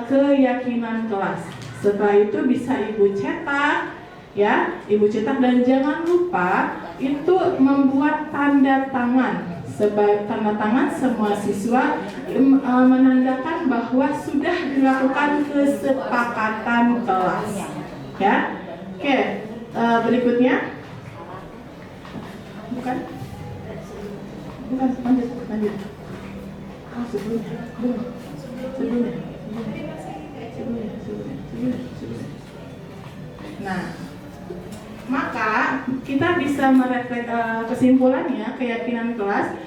keyakinan kelas. Setelah itu bisa Ibu cetak, ya, Ibu cetak, dan jangan lupa itu membuat tanda tangan. Sebagai tanda tangan semua siswa menandakan bahwa sudah dilakukan kesepakatan kelas. Ya, oke. Berikutnya, bukan, lanjut. Sebelumnya. Nah, maka kita bisa kesimpulannya, keyakinan kelas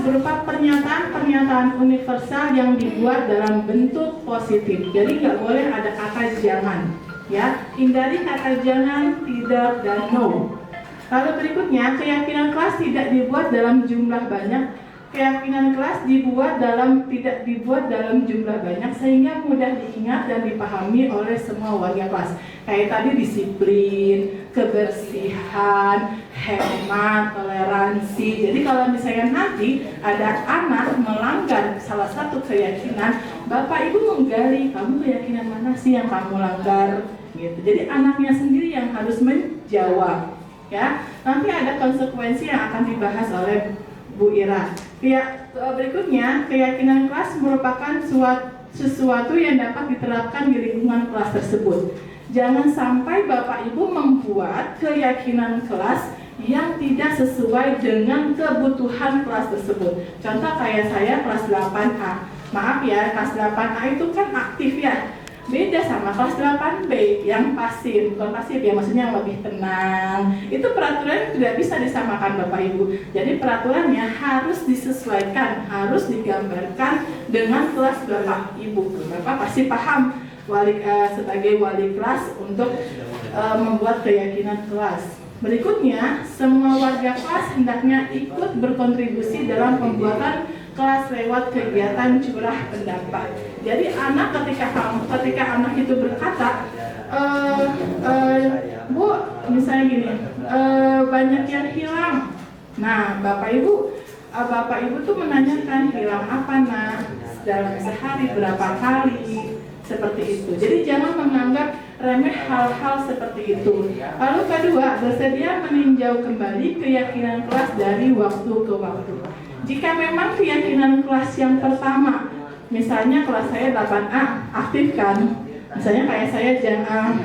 berupa pernyataan universal yang dibuat dalam bentuk positif. Jadi nggak boleh ada kata jangan, ya. Hindari kata jangan, tidak, dan no. Lalu berikutnya, keyakinan kelas tidak dibuat dalam jumlah banyak. Keyakinan kelas tidak dibuat dalam jumlah banyak sehingga mudah diingat dan dipahami oleh semua warga kelas. Kayak tadi disiplin, kebersihan, hemat, toleransi. Jadi kalau misalnya nanti ada anak melanggar salah satu keyakinan, Bapak Ibu menggali, kamu keyakinan mana sih yang kamu langgar? gitu. Jadi anaknya sendiri yang harus menjawab, ya. Nanti ada konsekuensi yang akan dibahas oleh Bu Ira. Berikutnya, keyakinan kelas merupakan sesuatu yang dapat diterapkan di lingkungan kelas tersebut. Jangan sampai Bapak Ibu membuat keyakinan kelas yang tidak sesuai dengan kebutuhan kelas tersebut. Contoh kayak saya kelas 8A. Maaf ya, kelas 8A itu kan aktif ya. Beda sama kelas 8B yang pasif. Bukan pasif ya, maksudnya yang lebih tenang. Itu peraturan tidak bisa disamakan Bapak Ibu. Jadi peraturannya harus disesuaikan, harus digambarkan dengan kelas Bapak Ibu. Bapak pasti paham sebagai wali kelas untuk membuat keyakinan kelas. Berikutnya, semua warga kelas hendaknya ikut berkontribusi dalam pembuatan kelas lewat kegiatan curah pendapat. Jadi anak ketika anak itu berkata, Bu, misalnya gini, banyak yang hilang. Nah, Bapak Ibu tuh menanyakan hilang apa nak, dalam sehari berapa kali, seperti itu. Jadi jangan menganggap remeh hal-hal seperti itu. Lalu kedua, bersedia meninjau kembali keyakinan kelas dari waktu ke waktu. Jika memang keyakinan kelas yang pertama, misalnya kelas saya 8A, aktif kan? Misalnya kayak saya jangan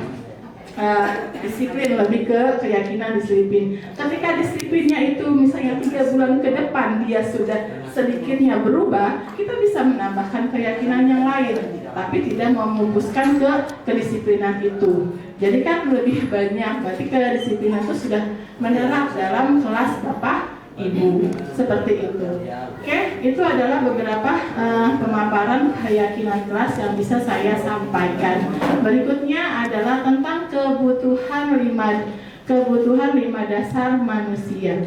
disiplin, lebih ke keyakinan disiplin. Ketika disiplinnya itu misalnya 3 bulan ke depan dia sudah sedikitnya berubah, kita bisa menambahkan keyakinan yang lain, tapi tidak memupuskan ke kedisiplinan itu. Jadi kan lebih banyak, berarti kedisiplinan itu sudah menerap dalam kelas Bapak Ibu, seperti itu. Oke, itu adalah beberapa pemaparan keyakinan kelas yang bisa saya sampaikan. Berikutnya adalah tentang kebutuhan lima dasar manusia.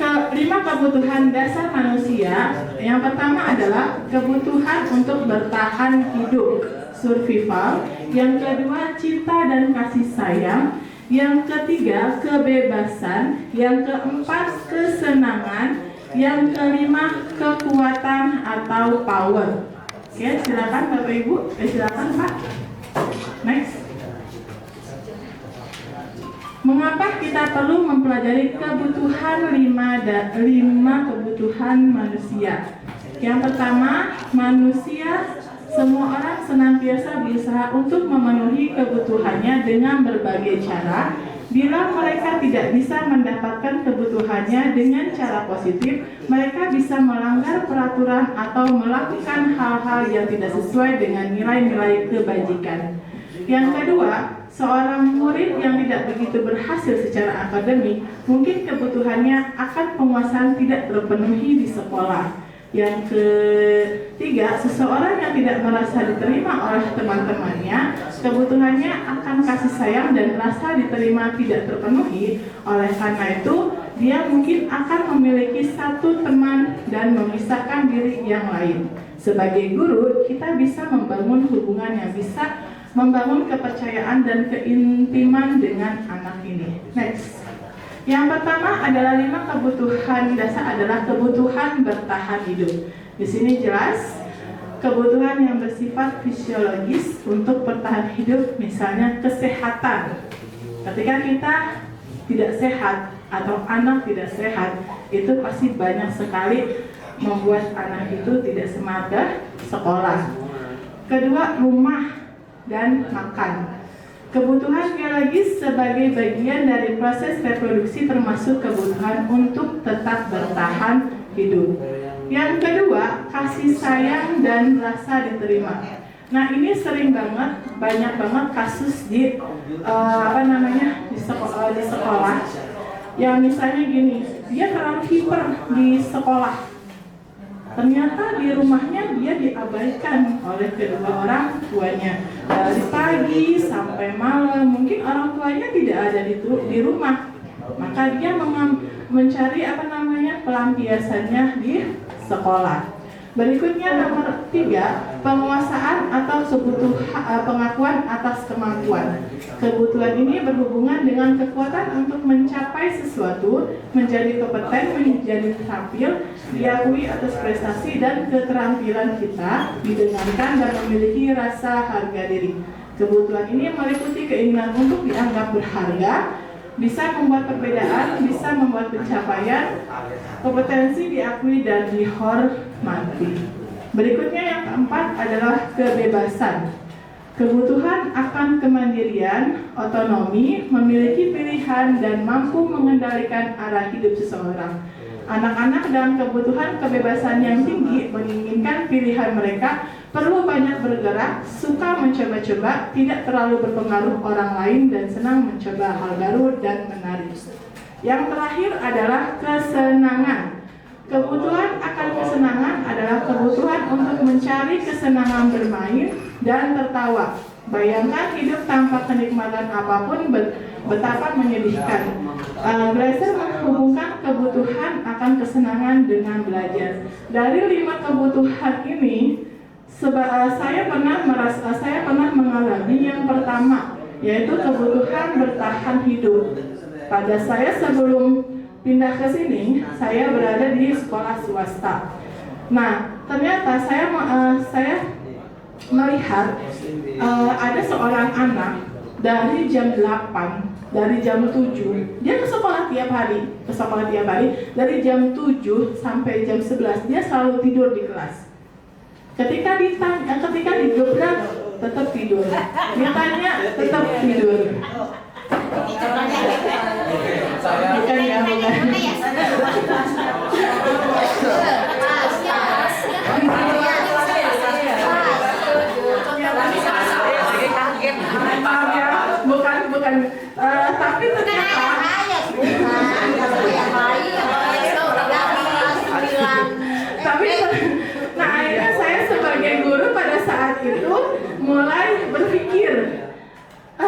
Kelima kebutuhan dasar manusia. Yang pertama adalah kebutuhan untuk bertahan hidup, survival. Yang kedua, cinta dan kasih sayang. Yang ketiga, kebebasan. Yang keempat, kesenangan. Yang kelima, kekuatan atau power. Oke, silakan Bapak Ibu. Silakan Pak. Next. Mengapa kita perlu mempelajari kebutuhan lima kebutuhan manusia? Yang pertama, manusia, semua orang senantiasa berusaha untuk memenuhi kebutuhannya dengan berbagai cara. Bila mereka tidak bisa mendapatkan kebutuhannya dengan cara positif, mereka bisa melanggar peraturan atau melakukan hal-hal yang tidak sesuai dengan nilai-nilai kebajikan. Yang kedua, seorang murid yang tidak begitu berhasil secara akademik, mungkin kebutuhannya akan penguasaan tidak terpenuhi di sekolah. Yang ketiga, seseorang yang tidak merasa diterima oleh teman-temannya, kebutuhannya akan kasih sayang dan rasa diterima tidak terpenuhi. Oleh karena itu, dia mungkin akan memiliki satu teman dan memisahkan diri yang lain. Sebagai guru, kita bisa membangun hubungan yang bisa membangun kepercayaan dan keintiman dengan anak ini. Next. Yang pertama adalah 5 kebutuhan dasar adalah kebutuhan bertahan hidup. Di sini jelas kebutuhan yang bersifat fisiologis untuk bertahan hidup, misalnya kesehatan. Ketika kita tidak sehat atau anak tidak sehat, itu pasti banyak sekali membuat anak itu tidak semangat sekolah. Kedua, rumah dan makan. Kebutuhan biologis sebagai bagian dari proses reproduksi termasuk kebutuhan untuk tetap bertahan hidup. Yang kedua, kasih sayang dan rasa diterima. Nah, ini sering banget, banyak banget kasus di sekolah. Yang misalnya gini, dia terlalu hiper di sekolah. Ternyata di rumahnya dia diabaikan oleh kedua orang tuanya. Dari pagi sampai malam, mungkin orang tuanya tidak ada di rumah. Maka dia mencari pelampiasannya di sekolah. Berikutnya nomor 3, penguasaan atau pengakuan atas kemampuan. Kebutuhan ini berhubungan dengan kekuatan untuk mencapai sesuatu, menjadi kompeten, menjadi terampil, diakui atas prestasi dan keterampilan kita, didengarkan dan memiliki rasa harga diri. Kebutuhan ini meliputi keinginan untuk dianggap berharga, bisa membuat perbedaan, bisa membuat pencapaian, kompetensi diakui dan dihormati. Berikutnya yang keempat adalah kebebasan. Kebutuhan akan kemandirian, otonomi, memiliki pilihan dan mampu mengendalikan arah hidup seseorang. Anak-anak dalam kebutuhan kebebasan yang tinggi menginginkan pilihan mereka, perlu banyak bergerak, suka mencoba-coba, tidak terlalu berpengaruh orang lain dan senang mencoba hal baru dan menarik. Yang terakhir adalah kesenangan. Kebutuhan akan kesenangan adalah kebutuhan untuk mencari kesenangan bermain dan tertawa. Bayangkan hidup tanpa kenikmatan apapun betapa menyedihkan. Glaser menghubungkan kebutuhan akan kesenangan dengan belajar. Dari 5 kebutuhan ini, saya pernah mengalami yang pertama, yaitu kebutuhan bertahan hidup. Pada saya sebelum pindah ke sini, saya berada di sekolah swasta. Nah, ternyata saya melihat ada seorang anak dari jam 8, dari jam 7, dia ke sekolah tiap hari, dari jam 7 sampai jam 11 dia selalu tidur di kelas. Ketika digebrak tetap tidur, ditanya tetap tidur. Bukan, tapi ternyata nah akhirnya saya sebagai guru pada saat itu mulai berpikir,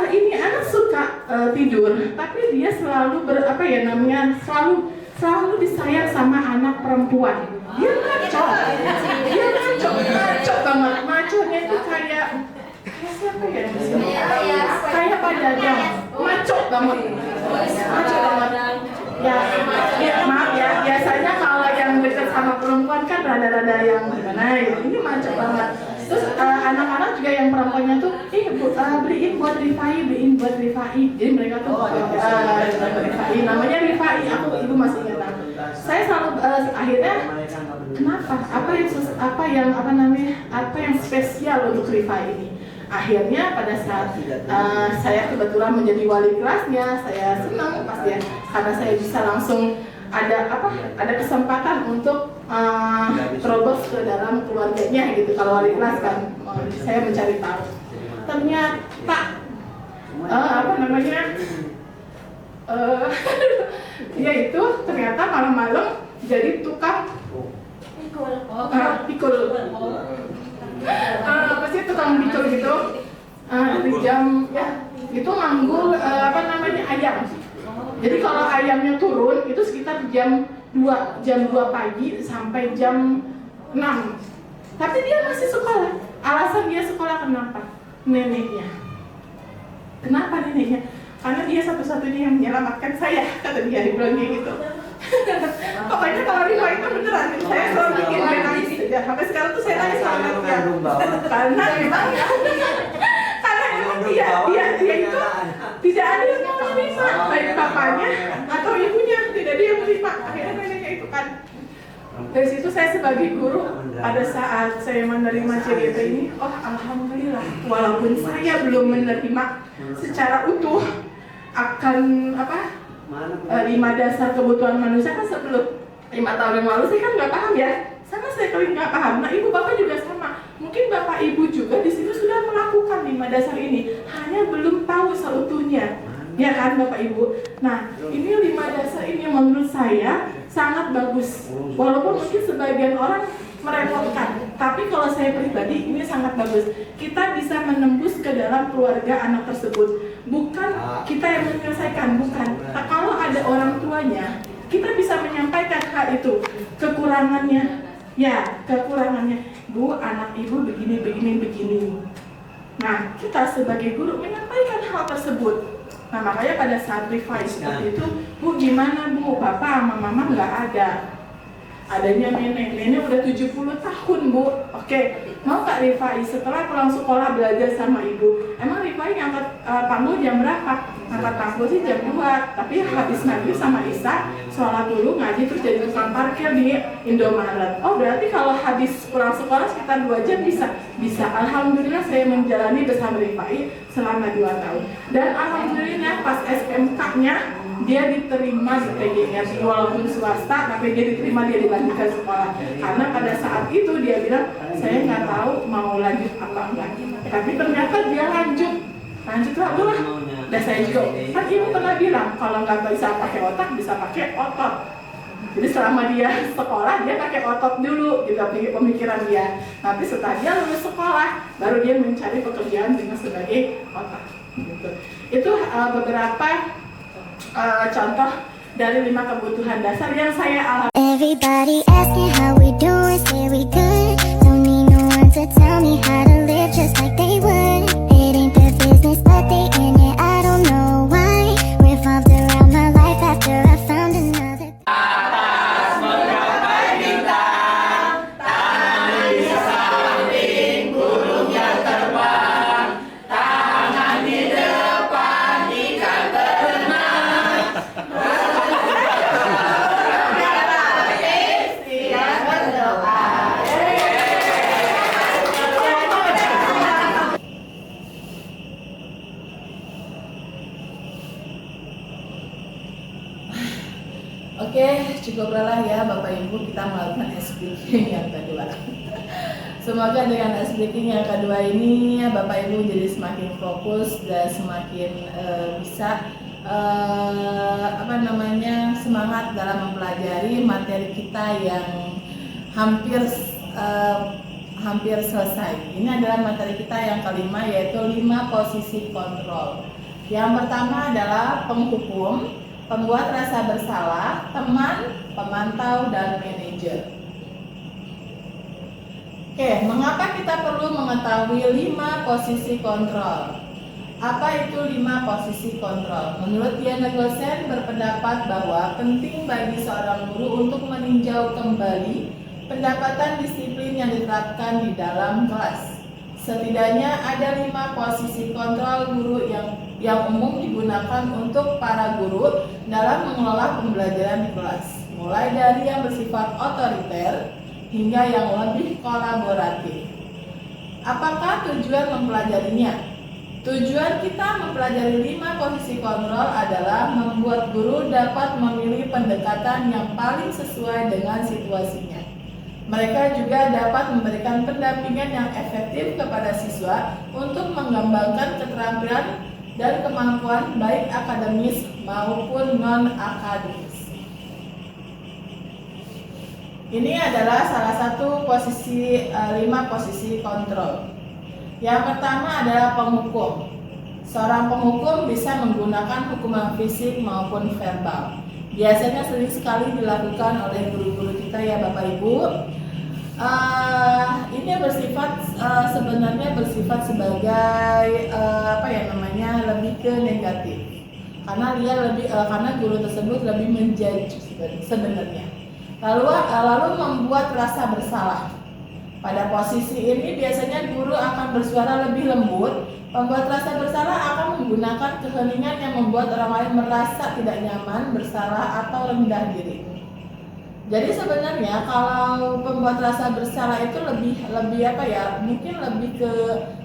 ini anak suka tidur, tapi dia selalu selalu disayang sama anak perempuan. Dia maco banget. Maconya itu kayak siapa ya? Kayak Pak Jajang. Maco banget. Ya, maaf ya. Biasanya kalau yang dekat sama perempuan kan rada-rada yang gimana ya. Ini maco banget. Terus anak-anak juga yang perempuannya tuh, beliin buat Rifai. Jadi mereka tuh Rifai, namanya Rifai. Ibu masih ingat. Saya selalu akhirnya kenapa? Apa yang spesial untuk Rifai ini? Akhirnya pada saat saya kebetulan menjadi wali kelasnya, saya senang pasti ya, karena saya bisa langsung ada kesempatan untuk terobos ke dalam keluarganya gitu. Kalau wali kelas kan saya mencari tahu, ternyata dia itu ternyata malam-malam jadi tukang pikul. Apa sih tukang pikul gitu? Di jam ya itu nganggul ayam. Jadi kalau ayamnya turun itu sekitar jam 2 pagi sampai jam 6. Tapi dia masih sekolah. Alasan dia sekolah kenapa? Neneknya. Kenapa neneknya? Karena dia satu-satunya yang menyelamatkan saya, kata dia bilang kayak gitu. Pokoknya kalau Rifai itu beneran, saya selalu bikin dia nangis saja. Sampai sekarang tuh saya nangis banget ya. Karena memang dia itu tidak ada yang mau menerima, baik bapaknya atau ibunya tidak ada yang menerima. Akhirnya neneknya itu kan. Dari situ saya sebagai guru pada saat saya menerima cerita ini, alhamdulillah, walaupun saya belum menerima secara utuh akan 5 dasar kebutuhan manusia kan sebelum 5 tahun yang lalu saya kan nggak paham ya, sama saya kali nggak paham. Nah ibu bapak juga sama, mungkin bapak ibu juga di situ sudah melakukan 5 dasar ini, hanya belum tahu seutuhnya, ya kan bapak ibu. Nah ini 5 dasar ini menurut saya sangat bagus, walaupun mungkin sebagian orang merepotkan, tapi kalau saya pribadi ini sangat bagus. Kita bisa menembus ke dalam keluarga anak tersebut, bukan kita yang menyelesaikan, bukan. Nah, kalau ada orang tuanya, kita bisa menyampaikan hal itu, kekurangannya, Bu, anak ibu begini, begini, begini. Nah, kita sebagai guru menyampaikan hal tersebut. Nah, makanya pada saat revise seperti itu, Bu, gimana Bu? Bapak sama Mama nggak ada. Adanya nenek udah 70 tahun, Bu. Oke, mau nggak revise setelah pulang sekolah belajar sama ibu? Emang revise ngangkat panggul jam berapa? Ngangkat panggul sih jam 2, tapi habis maghrib sama Isya, sholat dulu, ngaji, terus jadi tukang parkir di Indomaret. Oh, berarti kalau habis pulang sekolah sekitar 2 jam bisa. Alhamdulillah saya menjalani bersama Rifai selama 2 tahun. Dan alhamdulillah pas SMK-nya dia diterima di PGRI walaupun swasta, tapi dia diterima, dia dilanjutkan sekolah. Karena pada saat itu dia bilang, saya nggak tahu mau lanjut apa enggak. Tapi ternyata dia lanjut lah, udah. Dan saya juga, kan ibu pernah bilang kalau nggak bisa pakai otak, bisa pakai otot. Jadi selama dia sekolah, dia pakai otot dulu, gitu pemikiran dia. Tapi setelah dia lulus sekolah, baru dia mencari pekerjaan dengan sebagai otak. Gitu. Itu beberapa contoh dari 5 kebutuhan dasar yang saya alami. Everybody asking how we doing, say we good. Don't need no one to tell me how to live just like they would. It ain't their business, but they in it, I don't know why. Revolved around my life after I found another. Oke, cukuplah ya Bapak Ibu, kita melakukan speaking yang kedua. Semoga dengan speaking yang kedua ini Bapak Ibu jadi semakin fokus dan semakin bisa semangat dalam mempelajari materi kita yang hampir selesai. Ini adalah materi kita yang kelima, yaitu 5 posisi kontrol. Yang pertama adalah penghukum, pembuat rasa bersalah, teman, pemantau, dan manajer. Oke, mengapa kita perlu mengetahui 5 posisi kontrol? Apa itu 5 posisi kontrol? Menurut Diana Gosen berpendapat bahwa penting bagi seorang guru untuk meninjau kembali pendapatan disiplin yang diterapkan di dalam kelas. Setidaknya ada 5 posisi kontrol guru yang umum digunakan untuk para guru dalam mengelola pembelajaran di kelas, mulai dari yang bersifat otoriter hingga yang lebih kolaboratif. Apakah tujuan mempelajarinya? Tujuan kita mempelajari 5 posisi kontrol adalah membuat guru dapat memilih pendekatan yang paling sesuai dengan situasinya. Mereka juga dapat memberikan pendampingan yang efektif kepada siswa untuk mengembangkan keterampilan dan kemampuan baik akademis maupun non-akademis. Ini adalah salah satu posisi 5 posisi kontrol. Yang pertama adalah penghukum. Seorang penghukum bisa menggunakan hukuman fisik maupun verbal. Biasanya sering sekali dilakukan oleh guru-guru kita ya Bapak Ibu. Ini sebenarnya bersifat sebagai lebih ke negatif. Karena guru tersebut lebih menjudge sebenarnya. Lalu membuat rasa bersalah. Pada posisi ini biasanya guru akan bersuara lebih lembut. Pembuat rasa bersalah akan menggunakan keheningan yang membuat orang lain merasa tidak nyaman, bersalah, atau rendah diri. Jadi sebenarnya kalau pembuat rasa bersalah itu mungkin lebih ke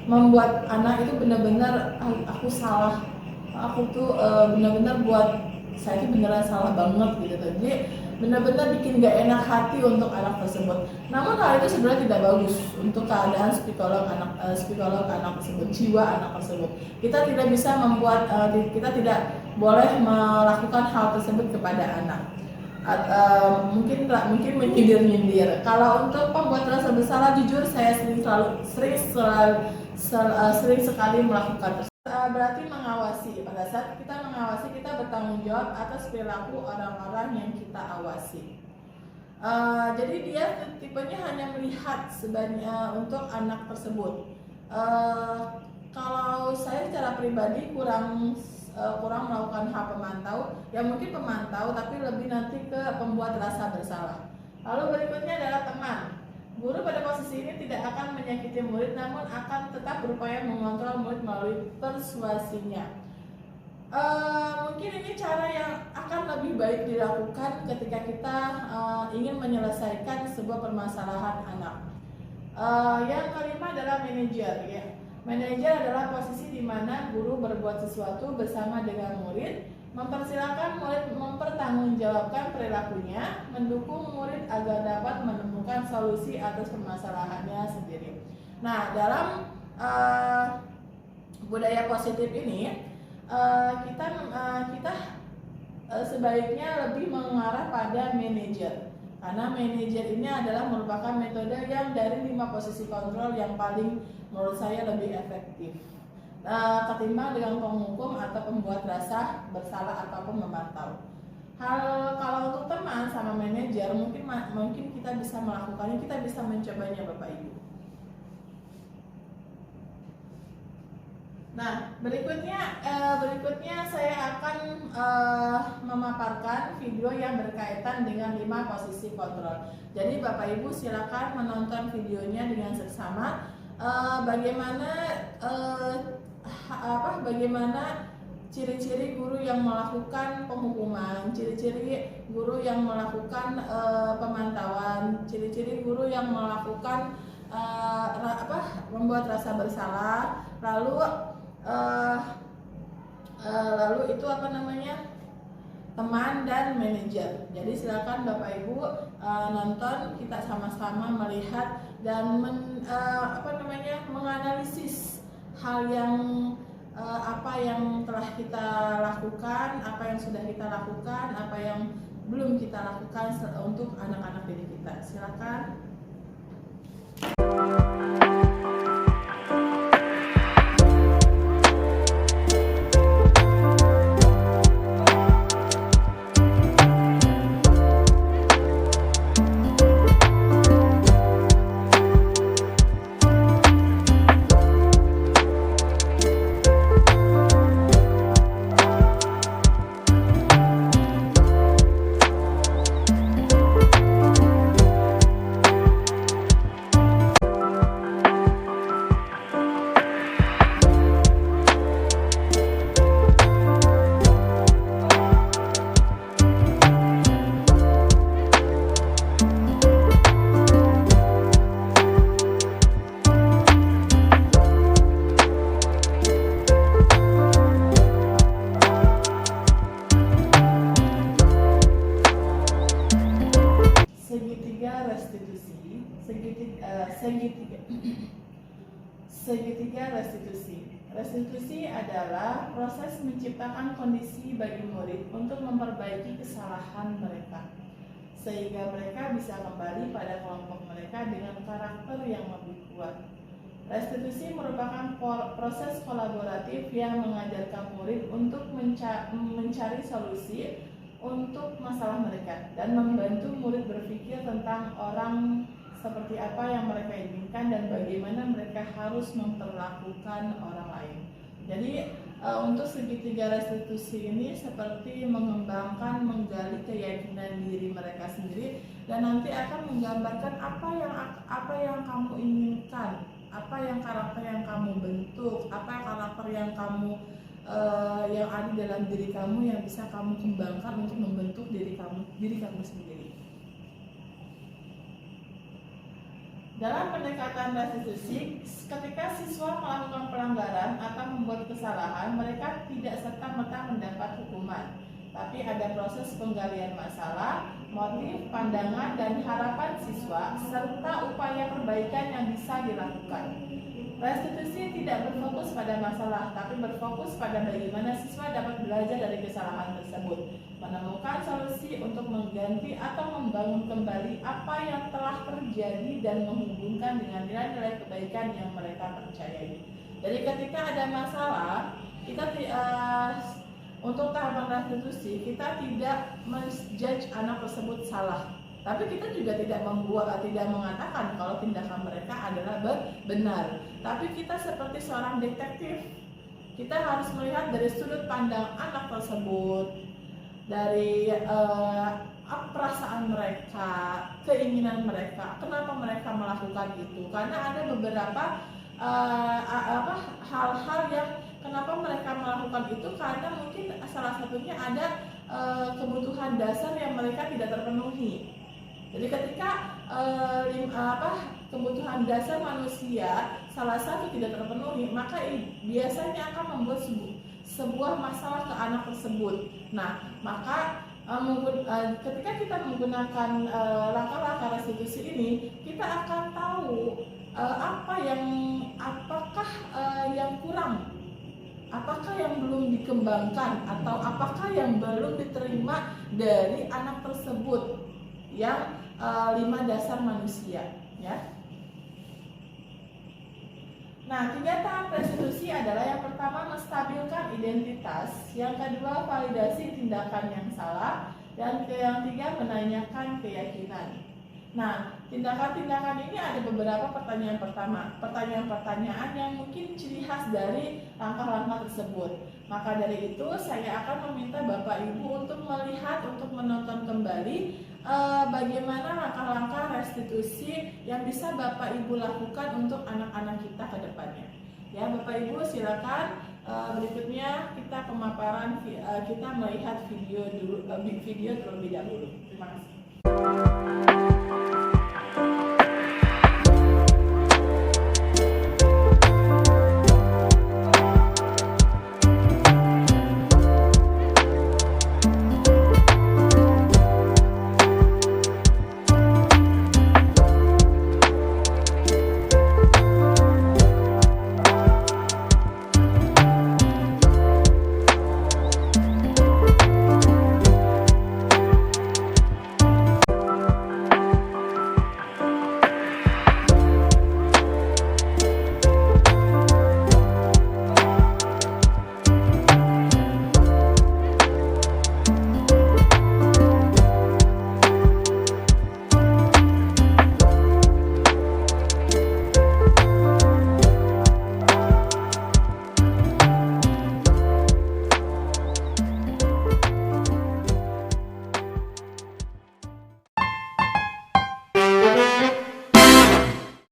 membuat anak itu benar-benar aku salah, aku tuh benar-benar buat saya itu beneran salah banget gitu. Jadi benar-benar bikin gak enak hati untuk anak tersebut. Namun hal itu sebenarnya tidak bagus untuk keadaan psikolog anak tersebut, jiwa anak tersebut. Kita tidak bisa kita tidak boleh melakukan hal tersebut kepada anak. Mungkin menyindir-nyindir. Kalau untuk pembuat rasa bersalah, jujur saya sering sekali melakukan. Berarti mengawasi. Pada saat kita mengawasi, kita bertanggung jawab atas perilaku orang-orang yang kita awasi. Jadi dia tipenya hanya melihat sebanyak untuk anak tersebut. Kalau saya secara pribadi kurang melakukan hal pemantau, ya mungkin pemantau tapi lebih nanti ke pembuat rasa bersalah. Lalu berikutnya adalah teman. Guru pada posisi ini tidak akan menyakiti murid, namun akan tetap berupaya mengontrol murid melalui persuasinya. Mungkin ini cara yang akan lebih baik dilakukan ketika kita ingin menyelesaikan sebuah permasalahan anak. Yang kelima adalah manajer, ya. Manajer adalah posisi di mana guru berbuat sesuatu bersama dengan murid, mempersilahkan murid mempertanggungjawabkan perilakunya, mendukung murid agar dapat menemukan solusi atas permasalahannya sendiri. Nah, dalam budaya positif ini kita sebaiknya lebih mengarah pada manajer, karena manajer ini adalah merupakan metode yang dari 5 posisi kontrol yang paling menurut saya lebih efektif ketimbang dengan penghukum atau pembuat rasa bersalah ataupun memantau. Kalau untuk teman sama manajer mungkin kita bisa melakukannya, kita bisa mencobanya Bapak Ibu. Nah, berikutnya saya akan memaparkan video yang berkaitan dengan 5 posisi kontrol. Jadi Bapak Ibu silakan menonton videonya dengan seksama. Bagaimana ciri-ciri guru yang melakukan penghukuman, ciri-ciri guru yang melakukan pemantauan, ciri-ciri guru yang melakukan membuat rasa bersalah, lalu itu teman dan manajer. Jadi silakan Bapak Ibu nonton, kita sama-sama melihat dan menganalisis hal yang apa yang telah kita lakukan, apa yang sudah kita lakukan, apa yang belum kita lakukan untuk anak-anak didik kita. Silakan. Segitiga restitusi. Restitusi adalah proses menciptakan kondisi bagi murid untuk memperbaiki kesalahan mereka, sehingga mereka bisa kembali pada kelompok mereka dengan karakter yang lebih kuat. Restitusi merupakan proses kolaboratif yang mengajarkan murid untuk mencari solusi untuk masalah mereka dan membantu murid berpikir tentang orang seperti apa yang mereka inginkan dan bagaimana mereka harus memperlakukan orang lain. Jadi untuk segitiga restitusi ini seperti mengembangkan, menggali keyakinan diri mereka sendiri dan nanti akan menggambarkan apa yang kamu inginkan, apa yang karakter yang kamu bentuk, apa karakter yang kamu yang ada dalam diri kamu yang bisa kamu kembangkan untuk membentuk diri kamu sendiri. Dalam pendekatan restitusi, ketika siswa melakukan pelanggaran atau membuat kesalahan, mereka tidak serta-merta mendapat hukuman, tapi ada proses penggalian masalah, motif, pandangan, dan harapan siswa, serta upaya perbaikan yang bisa dilakukan. Restitusi tidak berfokus pada masalah, tapi berfokus pada bagaimana siswa dapat belajar dari kesalahan tersebut, menemukan solusi untuk mengganti atau membangun kembali apa yang telah terjadi dan menghubungkan dengan nilai-nilai kebaikan yang mereka percayai. Jadi ketika ada masalah, kita untuk tahapan restitusi kita tidak menjudge anak tersebut salah, Tapi kita juga tidak mengatakan kalau tindakan mereka adalah benar. Tapi kita seperti seorang detektif, kita harus melihat dari sudut pandang anak tersebut, dari perasaan mereka, keinginan mereka, kenapa mereka melakukan itu. Karena ada beberapa hal-hal yang kenapa mereka melakukan itu, karena mungkin salah satunya ada kebutuhan dasar yang mereka tidak terpenuhi. Jadi ketika kebutuhan dasar manusia salah satu tidak terpenuhi, maka biasanya akan membuat sebuah masalah ke anak tersebut. Nah, maka ketika kita menggunakan langkah-langkah restitusi ini, kita akan tahu apakah yang kurang, apakah yang belum dikembangkan, atau apakah yang belum diterima dari anak tersebut yang 5 dasar manusia, ya. Nah, 3 tahap restitusi adalah yang pertama menstabilkan identitas, yang kedua validasi tindakan yang salah, dan yang ketiga menanyakan keyakinan. Nah, tindakan-tindakan ini ada beberapa pertanyaan-pertanyaan yang mungkin ciri khas dari langkah-langkah tersebut. Maka dari itu saya akan meminta Bapak Ibu untuk melihat, untuk menonton kembali bagaimana langkah-langkah restitusi yang bisa Bapak Ibu lakukan untuk anak-anak kita ke depannya. Ya, Bapak Ibu silakan. Berikutnya kita pemaparan, kita melihat video terlebih dahulu. Terima kasih.